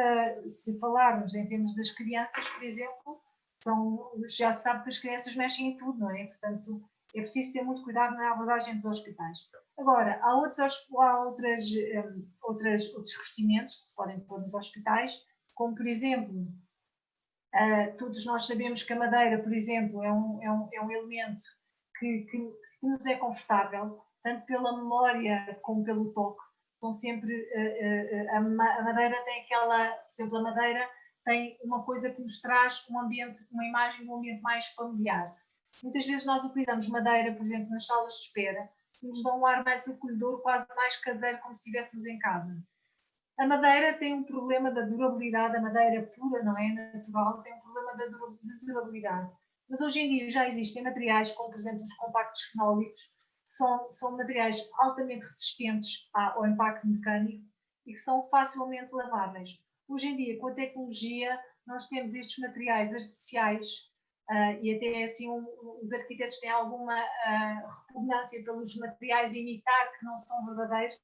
se falarmos em termos das crianças, por exemplo, já se sabe que as crianças mexem em tudo, não é? Portanto, é preciso ter muito cuidado na abordagem dos hospitais. Agora, há outros revestimentos que se podem pôr nos hospitais, como, por exemplo, todos nós sabemos que a madeira, por exemplo, é um elemento que nos é confortável, tanto pela memória como pelo toque. São sempre, a madeira tem por exemplo, a madeira tem uma coisa que nos traz uma imagem de um ambiente mais familiar. Muitas vezes nós utilizamos madeira, por exemplo, nas salas de espera, que nos dão um ar mais acolhedor, quase mais caseiro, como se estivéssemos em casa. A madeira tem um problema da durabilidade, a madeira pura, não é natural, tem um problema de durabilidade. Mas hoje em dia já existem materiais, como por exemplo os compactos fenólicos, que são materiais altamente resistentes ao impacto mecânico e que são facilmente laváveis. Hoje em dia, com a tecnologia, nós temos estes materiais artificiais e até assim os arquitetos têm alguma repugnância pelos materiais a imitar que não são verdadeiros,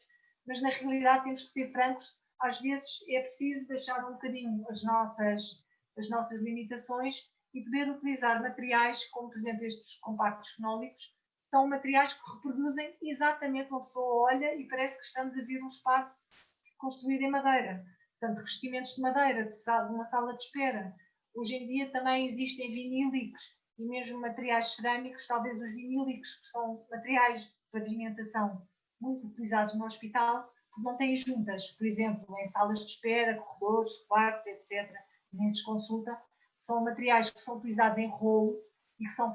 mas na realidade temos que ser francos, às vezes é preciso deixar um bocadinho as nossas limitações e poder utilizar materiais como, por exemplo, estes compactos fenólicos, são materiais que reproduzem exatamente, uma pessoa olha e parece que estamos a ver um espaço construído em madeira. Portanto, revestimentos de madeira, de uma sala de espera. Hoje em dia também existem vinílicos e mesmo materiais cerâmicos, talvez os vinílicos, que são materiais de pavimentação muito utilizados no hospital, porque não têm juntas, por exemplo, em salas de espera, corredores, quartos, etc., ambientes de consulta, são materiais que são utilizados em rolo e que são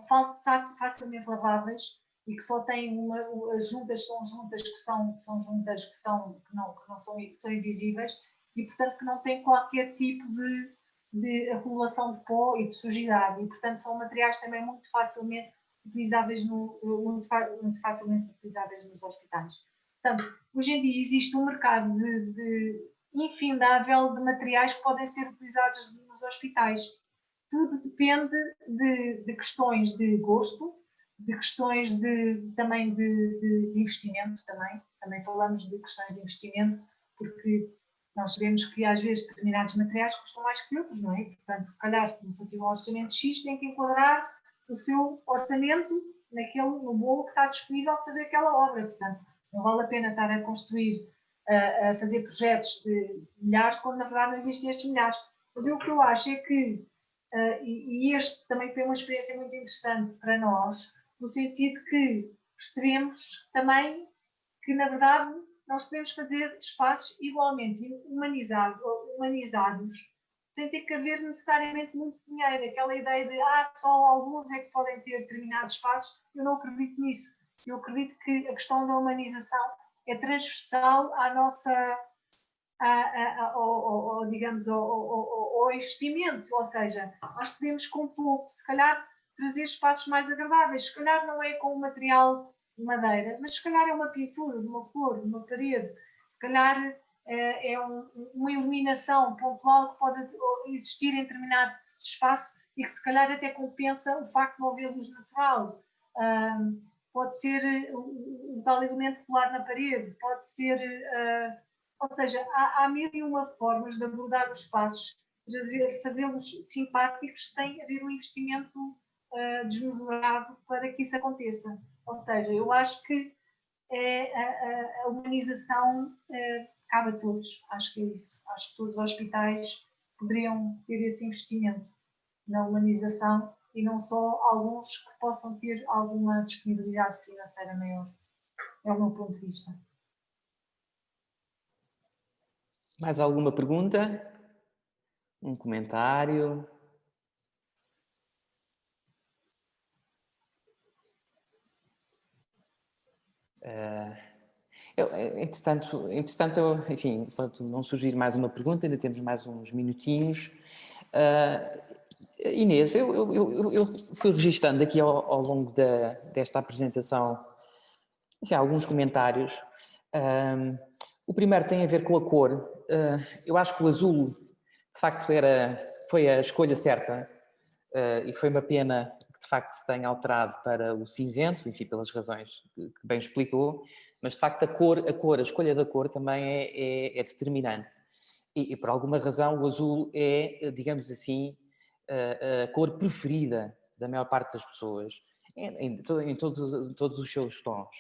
facilmente laváveis e que só têm as juntas são juntas que são invisíveis e, portanto, que não têm qualquer tipo de acumulação de pó e de sujidade e, portanto, são materiais também muito facilmente utilizáveis nos hospitais. Portanto, hoje em dia existe um mercado infindável de materiais que podem ser utilizados nos hospitais. Tudo depende de questões de gosto, de questões também de investimento. Também falamos de questões de investimento, porque nós sabemos que às vezes determinados materiais custam mais que outros, não é? Portanto, se calhar, se você tiver um orçamento X, tem que enquadrar o seu orçamento no bolo que está disponível para fazer aquela obra. Portanto, não vale a pena estar a construir, a fazer projetos de milhares, quando na verdade não existem estes milhares. Mas o que eu acho é que, e este também foi uma experiência muito interessante para nós, no sentido que percebemos também que, na verdade, nós podemos fazer espaços igualmente humanizados, sem ter que haver necessariamente muito dinheiro. Aquela ideia de só alguns é que podem ter determinados espaços, eu não acredito nisso. Eu acredito que a questão da humanização é transversal ao investimento, ou seja, nós podemos com pouco, se calhar, trazer espaços mais agradáveis. Se calhar não é com o material de madeira, mas se calhar é uma pintura, de uma cor, de uma parede. Se calhar uma iluminação pontual que pode existir em determinado espaço e que se calhar até compensa o facto de não haver luz natural. Pode ser o tal elemento polar na parede, pode ser... ou seja, há mil e uma formas de abordar os espaços, fazê-los simpáticos sem haver um investimento desmesurado para que isso aconteça. Ou seja, eu acho que a humanização cabe a todos, acho que é isso. Acho que todos os hospitais poderiam ter esse investimento na humanização e não só alguns que possam ter alguma disponibilidade financeira maior. É o meu ponto de vista. Mais alguma pergunta? Um comentário? Entretanto, enfim, enquanto não surgir mais uma pergunta, ainda temos mais uns minutinhos. Inês, eu fui registando aqui ao longo desta apresentação, enfim, alguns comentários. O primeiro tem a ver com a cor. Eu acho que o azul, de facto, foi a escolha certa e foi uma pena que, de facto, se tenha alterado para o cinzento, enfim, pelas razões que bem explicou, mas, de facto, a escolha da cor também é determinante. E, por alguma razão, o azul é, digamos assim, a cor preferida da maior parte das pessoas, em todos os seus tons.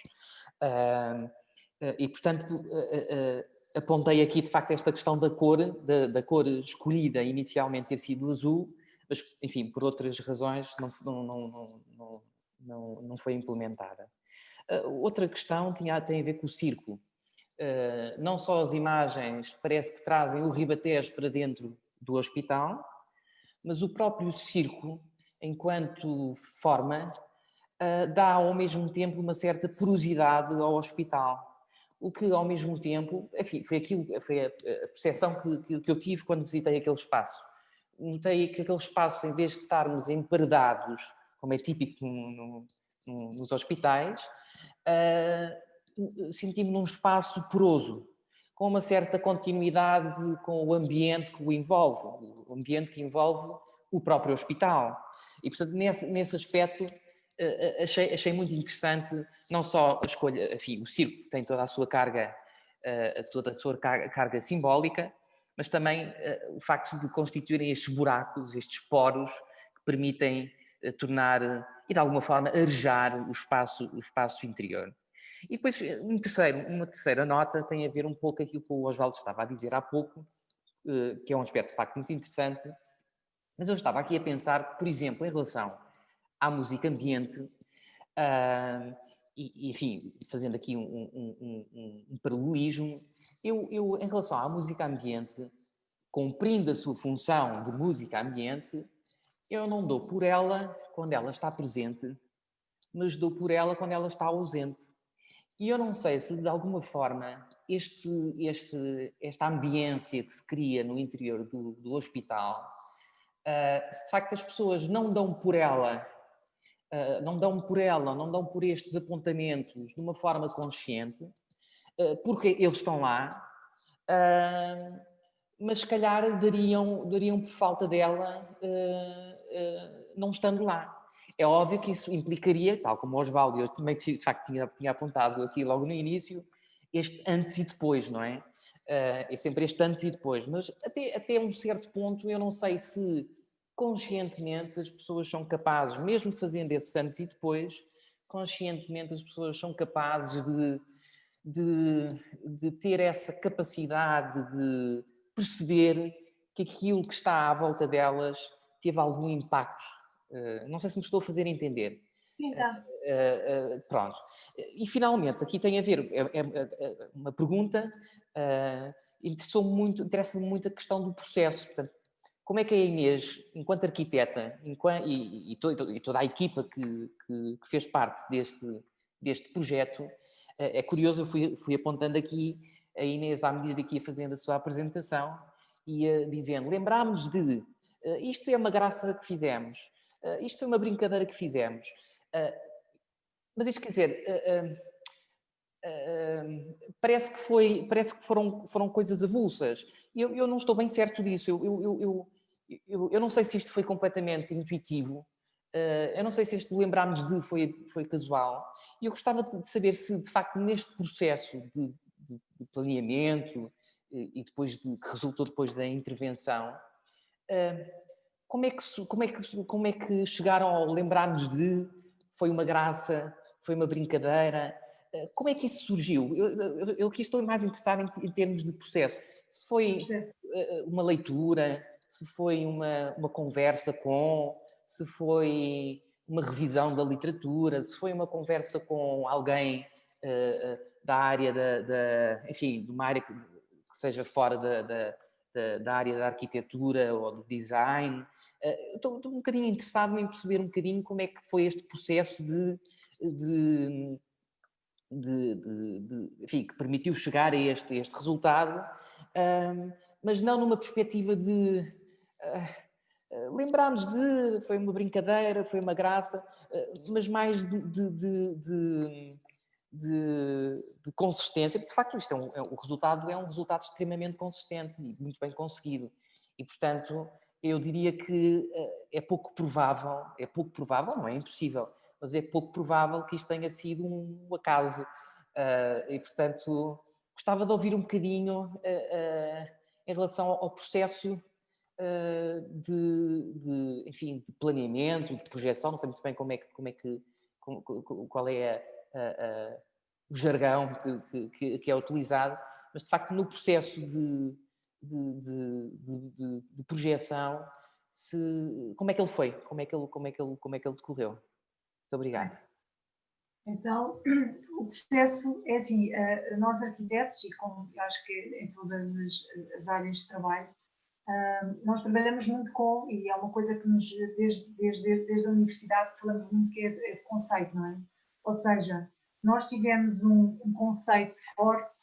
E, portanto, apontei aqui, de facto, esta questão da cor escolhida inicialmente ter sido azul, mas, enfim, por outras razões não foi implementada. Outra questão tem a ver com o círculo. Não só as imagens parece que trazem o Ribatejo para dentro do hospital, mas o próprio círculo, enquanto forma, dá ao mesmo tempo uma certa porosidade ao hospital. O que, ao mesmo tempo, enfim, foi a percepção que eu tive quando visitei aquele espaço. Notei que aquele espaço, em vez de estarmos emparedados, como é típico nos hospitais, senti-me num espaço poroso, com uma certa continuidade com o ambiente que o envolve, o ambiente que envolve o próprio hospital. E, portanto, nesse aspecto, achei muito interessante, não só a escolha, enfim, o circo tem toda a sua carga, carga simbólica, mas também o facto de constituírem estes buracos, estes poros, que permitem tornar, e de alguma forma, arejar o espaço interior. E depois, uma terceira nota tem a ver um pouco aquilo que o Osvaldo estava a dizer há pouco, que é um aspecto de facto muito interessante, mas eu estava aqui a pensar, por exemplo, em relação à música ambiente, e enfim, fazendo aqui um paralelismo, eu, em relação à música ambiente, cumprindo a sua função de música ambiente, eu não dou por ela quando ela está presente, mas dou por ela quando ela está ausente. E eu não sei se, de alguma forma, esta ambiência que se cria no interior do hospital, se de facto as pessoas não dão por ela, não dão por estes apontamentos de uma forma consciente, porque eles estão lá, mas se calhar dariam por falta dela não estando lá. É óbvio que isso implicaria, tal como o Osvaldo, eu também de facto tinha apontado aqui logo no início, este antes e depois, não é? É sempre este antes e depois, mas até um certo ponto eu não sei se conscientemente as pessoas são capazes, mesmo fazendo esse antes e depois, conscientemente as pessoas são capazes de ter essa capacidade de perceber que aquilo que está à volta delas teve algum impacto. Não sei se me estou a fazer entender. Sim, tá. Pronto. E finalmente, aqui tem a ver uma pergunta, interessa-me muito a questão do processo. Portanto, como é que a Inês, enquanto arquiteta, e toda a equipa que fez parte deste projeto, é curioso, eu fui apontando aqui a Inês à medida que ia fazendo a sua apresentação, ia dizendo, lembrámos de, isto é uma graça que fizemos, isto foi uma brincadeira que fizemos. Mas isto quer dizer, parece que foram coisas avulsas. Eu não estou bem certo disso. Eu não sei se isto foi completamente intuitivo. Eu não sei se este lembrarmos de foi casual. E eu gostava de saber se, de facto, neste processo de planeamento e depois que resultou depois da intervenção, como é que chegaram ao lembrar-nos de foi uma graça, foi uma brincadeira? Como é que isso surgiu? Eu aqui estou mais interessado em termos de processo. Se foi uma leitura, se foi uma conversa se foi uma revisão da literatura, se foi uma conversa com alguém da área enfim, de uma área que seja fora da área da arquitetura ou do design. Estou um bocadinho interessado em perceber um bocadinho como é que foi este processo enfim, que permitiu chegar a este resultado, mas não numa perspectiva de lembrarmos foi uma brincadeira, foi uma graça, mas mais de consistência. De facto, isto o resultado é um resultado extremamente consistente e muito bem conseguido. E, portanto, eu diria que é pouco provável, não é impossível, mas é pouco provável que isto tenha sido um acaso. E, portanto, gostava de ouvir um bocadinho em relação ao processo enfim, de planeamento, de projeção. Não sei muito bem qual é o jargão que é utilizado, mas de facto no processo de projeção, como é que ele foi? Como é que ele decorreu? Muito obrigado. Então, o processo é assim, nós arquitetos, e como acho que em todas as áreas de trabalho, nós trabalhamos muito e é uma coisa que desde a universidade falamos muito, que é de conceito, não é? Ou seja, se nós tivermos um conceito forte,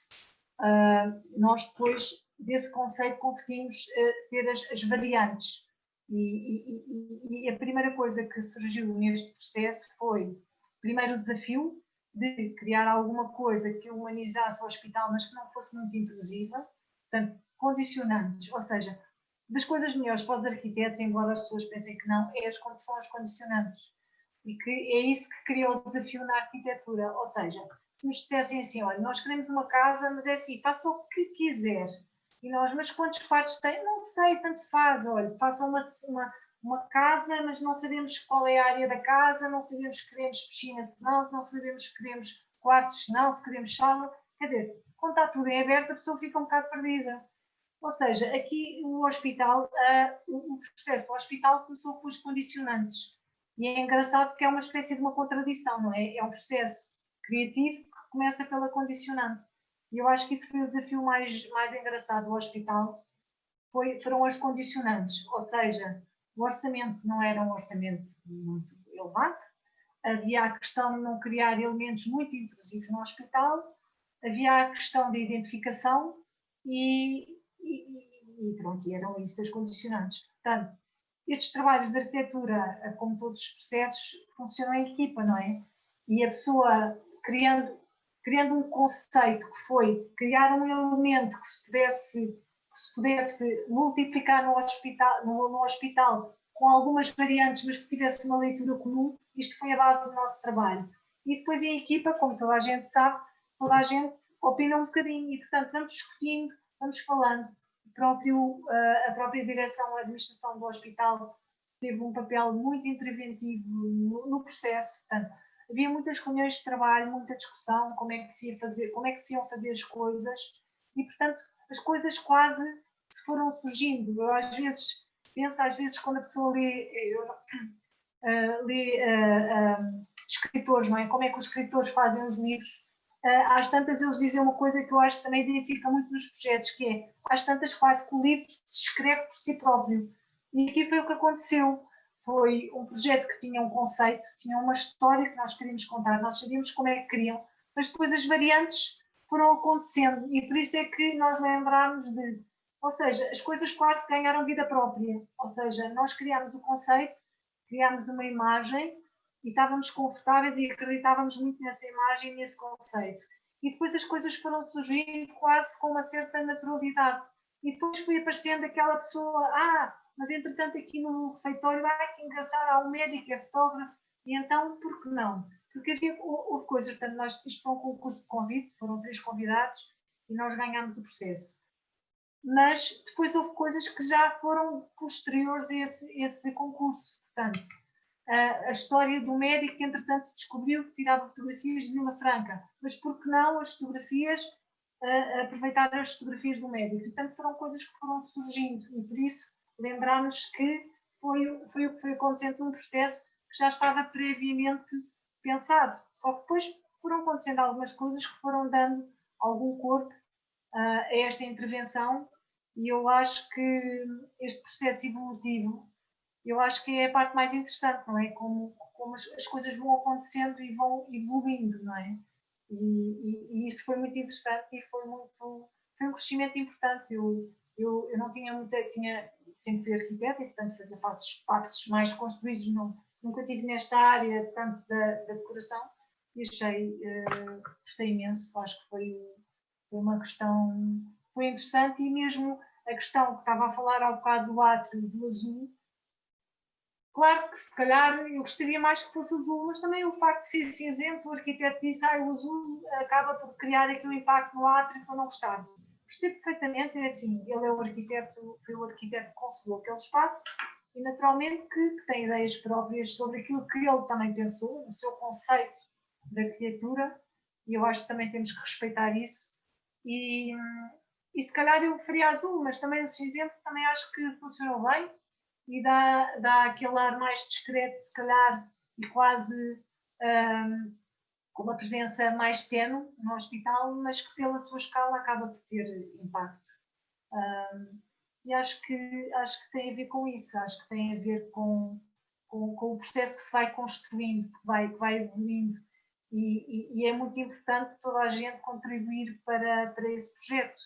nós depois desse conceito conseguimos ter as variantes. E a primeira coisa que surgiu neste processo foi, primeiro, o desafio de criar alguma coisa que humanizasse o hospital, mas que não fosse muito intrusiva, portanto, condicionantes, ou seja, das coisas melhores para os arquitetos, embora as pessoas pensem que não, são os condicionantes. E que é isso que cria o desafio na arquitetura. Ou seja, se nos dissessem assim, olha, nós queremos uma casa, mas é assim, faça o que quiser. E nós, mas quantos quartos tem? Não sei, tanto faz. Olha, faça uma casa, mas não sabemos qual é a área da casa, não sabemos se queremos piscina, se não sabemos se queremos quartos, se queremos sala. Quer dizer, quando está tudo em aberto, a pessoa fica um bocado perdida. Ou seja, aqui o hospital, o processo do hospital começou com os condicionantes. E é engraçado porque é uma espécie de uma contradição, não é? É um processo criativo que começa pela condicionante. E eu acho que isso foi o desafio mais engraçado do hospital, foram as condicionantes. Ou seja, o orçamento não era um orçamento muito elevado, havia a questão de não criar elementos muito intrusivos no hospital, havia a questão da identificação e pronto, e eram isso as condicionantes. Portanto, estes trabalhos de arquitetura, como todos os processos, funcionam em equipa, não é? E a pessoa criando um conceito que foi criar um elemento que se pudesse multiplicar no hospital com algumas variantes, mas que tivesse uma leitura comum, isto foi a base do nosso trabalho. E depois em equipa, como toda a gente sabe, toda a gente opina um bocadinho e, portanto, vamos discutindo, vamos falando. A própria direção, a administração do hospital teve um papel muito interventivo no processo. Portanto, havia muitas reuniões de trabalho, muita discussão, como é que se iam fazer as coisas e, portanto, as coisas quase se foram surgindo. Eu às vezes penso, quando a pessoa lê escritores, não é? Como é que os escritores fazem os livros? Às tantas eles dizem uma coisa que eu acho que também identifica muito nos projetos, que é, às tantas quase que o livro se escreve por si próprio. E aqui foi o que aconteceu. Foi um projeto que tinha um conceito, tinha uma história que nós queríamos contar, nós sabíamos como é que queriam, mas depois as variantes foram acontecendo e por isso é que nós lembrámos ou seja, as coisas quase ganharam vida própria. Ou seja, nós criámos o conceito, criámos uma imagem, e estávamos confortáveis e acreditávamos muito nessa imagem e nesse conceito. e depois as coisas foram surgindo quase com uma certa naturalidade. E depois foi aparecendo aquela pessoa, mas entretanto aqui no refeitório, que engraçado, há um médico, é fotógrafo, e então, por que não? Porque houve coisas, portanto, isto foi um concurso de convite, foram 3 convidados, e nós ganhámos o processo. Mas depois houve coisas que já foram posteriores a esse concurso. Portanto, a história do médico que, entretanto, se descobriu que tirava fotografias de Vila Franca. Mas por que não as fotografias, aproveitar as fotografias do médico? Portanto, foram coisas que foram surgindo. E por isso, lembrarmos que foi o que foi acontecendo num processo que já estava previamente pensado. Só que depois foram acontecendo algumas coisas que foram dando algum corpo a esta intervenção, e eu acho que este processo evolutivo, eu acho que é a parte mais interessante, não é? Como as coisas vão acontecendo e vão evoluindo, não é? E isso foi muito interessante e foi um crescimento importante. Eu não tinha sempre fui arquiteta e, portanto, fazer passos mais construídos, nunca tive nesta área tanto da decoração, e gostei imenso. Acho que foi uma questão, foi interessante, e mesmo a questão que estava a falar há bocado do átrio, do azul, claro que se calhar eu gostaria mais que fosse azul, mas também o facto de ser cinzento, o arquiteto disse, o azul acaba por criar aquele impacto no átrio que eu não gostava. Percebo perfeitamente, é assim, ele é o arquiteto, foi o arquiteto que concebeu aquele espaço, e naturalmente que tem ideias próprias sobre aquilo que ele também pensou, o seu conceito de arquitetura, e eu acho que também temos que respeitar isso. E se calhar eu faria azul, mas também o cinzento também acho que funcionou bem e dá aquele ar mais discreto, se calhar, e quase com uma presença mais tenue no hospital, mas que pela sua escala acaba por ter impacto. E acho que tem a ver com isso, acho que tem a ver com o processo que se vai construindo, que vai evoluindo. E é muito importante toda a gente contribuir para esse projeto.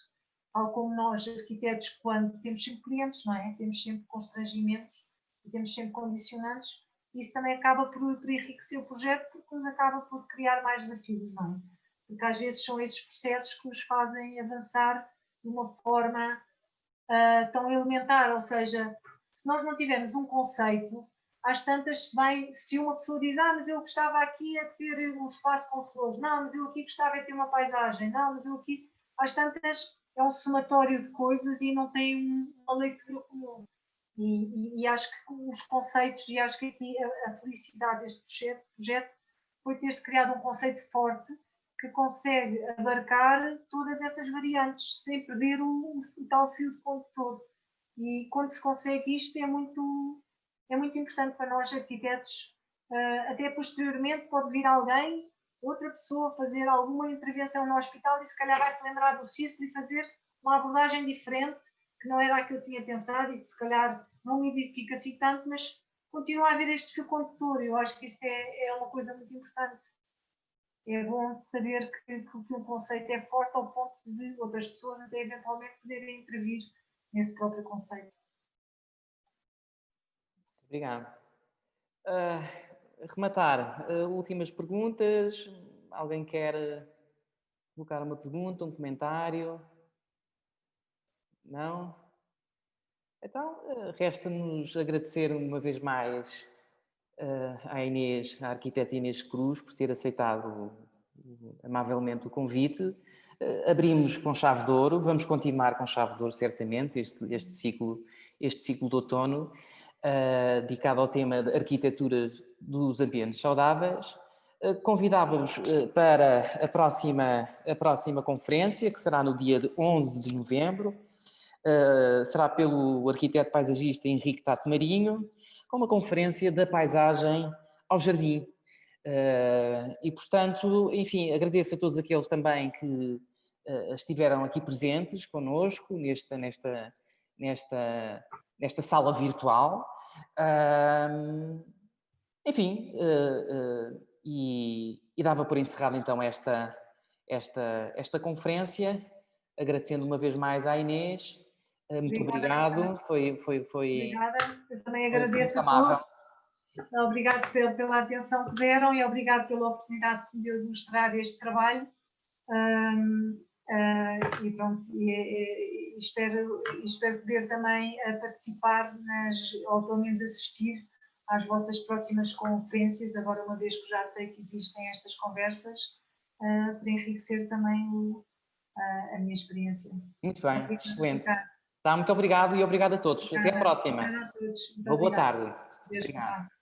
Tal como nós, arquitetos, quando temos sempre clientes, não é? Temos sempre constrangimentos e temos sempre condicionantes, isso também acaba por enriquecer o projeto, porque nos acaba por criar mais desafios, não é? Porque às vezes são esses processos que nos fazem avançar de uma forma tão elementar, ou seja, se nós não tivermos um conceito, às tantas, se uma pessoa diz, mas eu gostava aqui de ter um espaço com flores, não, mas eu aqui gostava de ter uma paisagem, não, mas eu aqui, às tantas, é um somatório de coisas e não tem uma leitura comum. E acho que os conceitos, e acho que aqui a felicidade deste projeto foi ter-se criado um conceito forte que consegue abarcar todas essas variantes, sem perder o tal fio de condutor. E quando se consegue isto, é muito importante para nós, arquitetos. Até posteriormente pode vir alguém, outra pessoa, fazer alguma intervenção no hospital e se calhar vai se lembrar do círculo e fazer uma abordagem diferente, que não era a que eu tinha pensado e que se calhar não me identifica assim tanto, mas continua a haver este fio condutor. Eu acho que isso é uma coisa muito importante. É bom saber que um conceito é forte ao ponto de outras pessoas até eventualmente poderem intervir nesse próprio conceito. Obrigado. Rematar, últimas perguntas. Alguém quer colocar uma pergunta, um comentário? Não? Então, resta-nos agradecer uma vez mais à Inês, à arquiteta Inês Cruz, por ter aceitado amavelmente o convite. Abrimos com chave de ouro, vamos continuar com chave de ouro, certamente, este ciclo de outono, dedicado ao tema de arquitetura dos ambientes saudáveis. Convidava-vos para a próxima conferência, que será no dia 11 de novembro. Será pelo arquiteto paisagista Henrique Tato Marinho, com uma conferência da paisagem ao jardim. E, portanto, enfim, agradeço a todos aqueles também que estiveram aqui presentes connosco nesta sala virtual. Enfim, e dava por encerrada então esta conferência, agradecendo uma vez mais à Inês. Muito obrigado. Foi obrigada. Eu também agradeço a todos. Obrigado pela atenção que deram e obrigado pela oportunidade que me deu de mostrar este trabalho. E pronto, espero poder também participar ou pelo menos assistir às vossas próximas conferências, agora uma vez que já sei que existem estas conversas, para enriquecer também a minha experiência. Muito bem, excelente. Tá, muito obrigado e obrigado a todos. Até a próxima. Obrigada a todos. Muito Boa obrigada. tarde. Deus, Obrigado.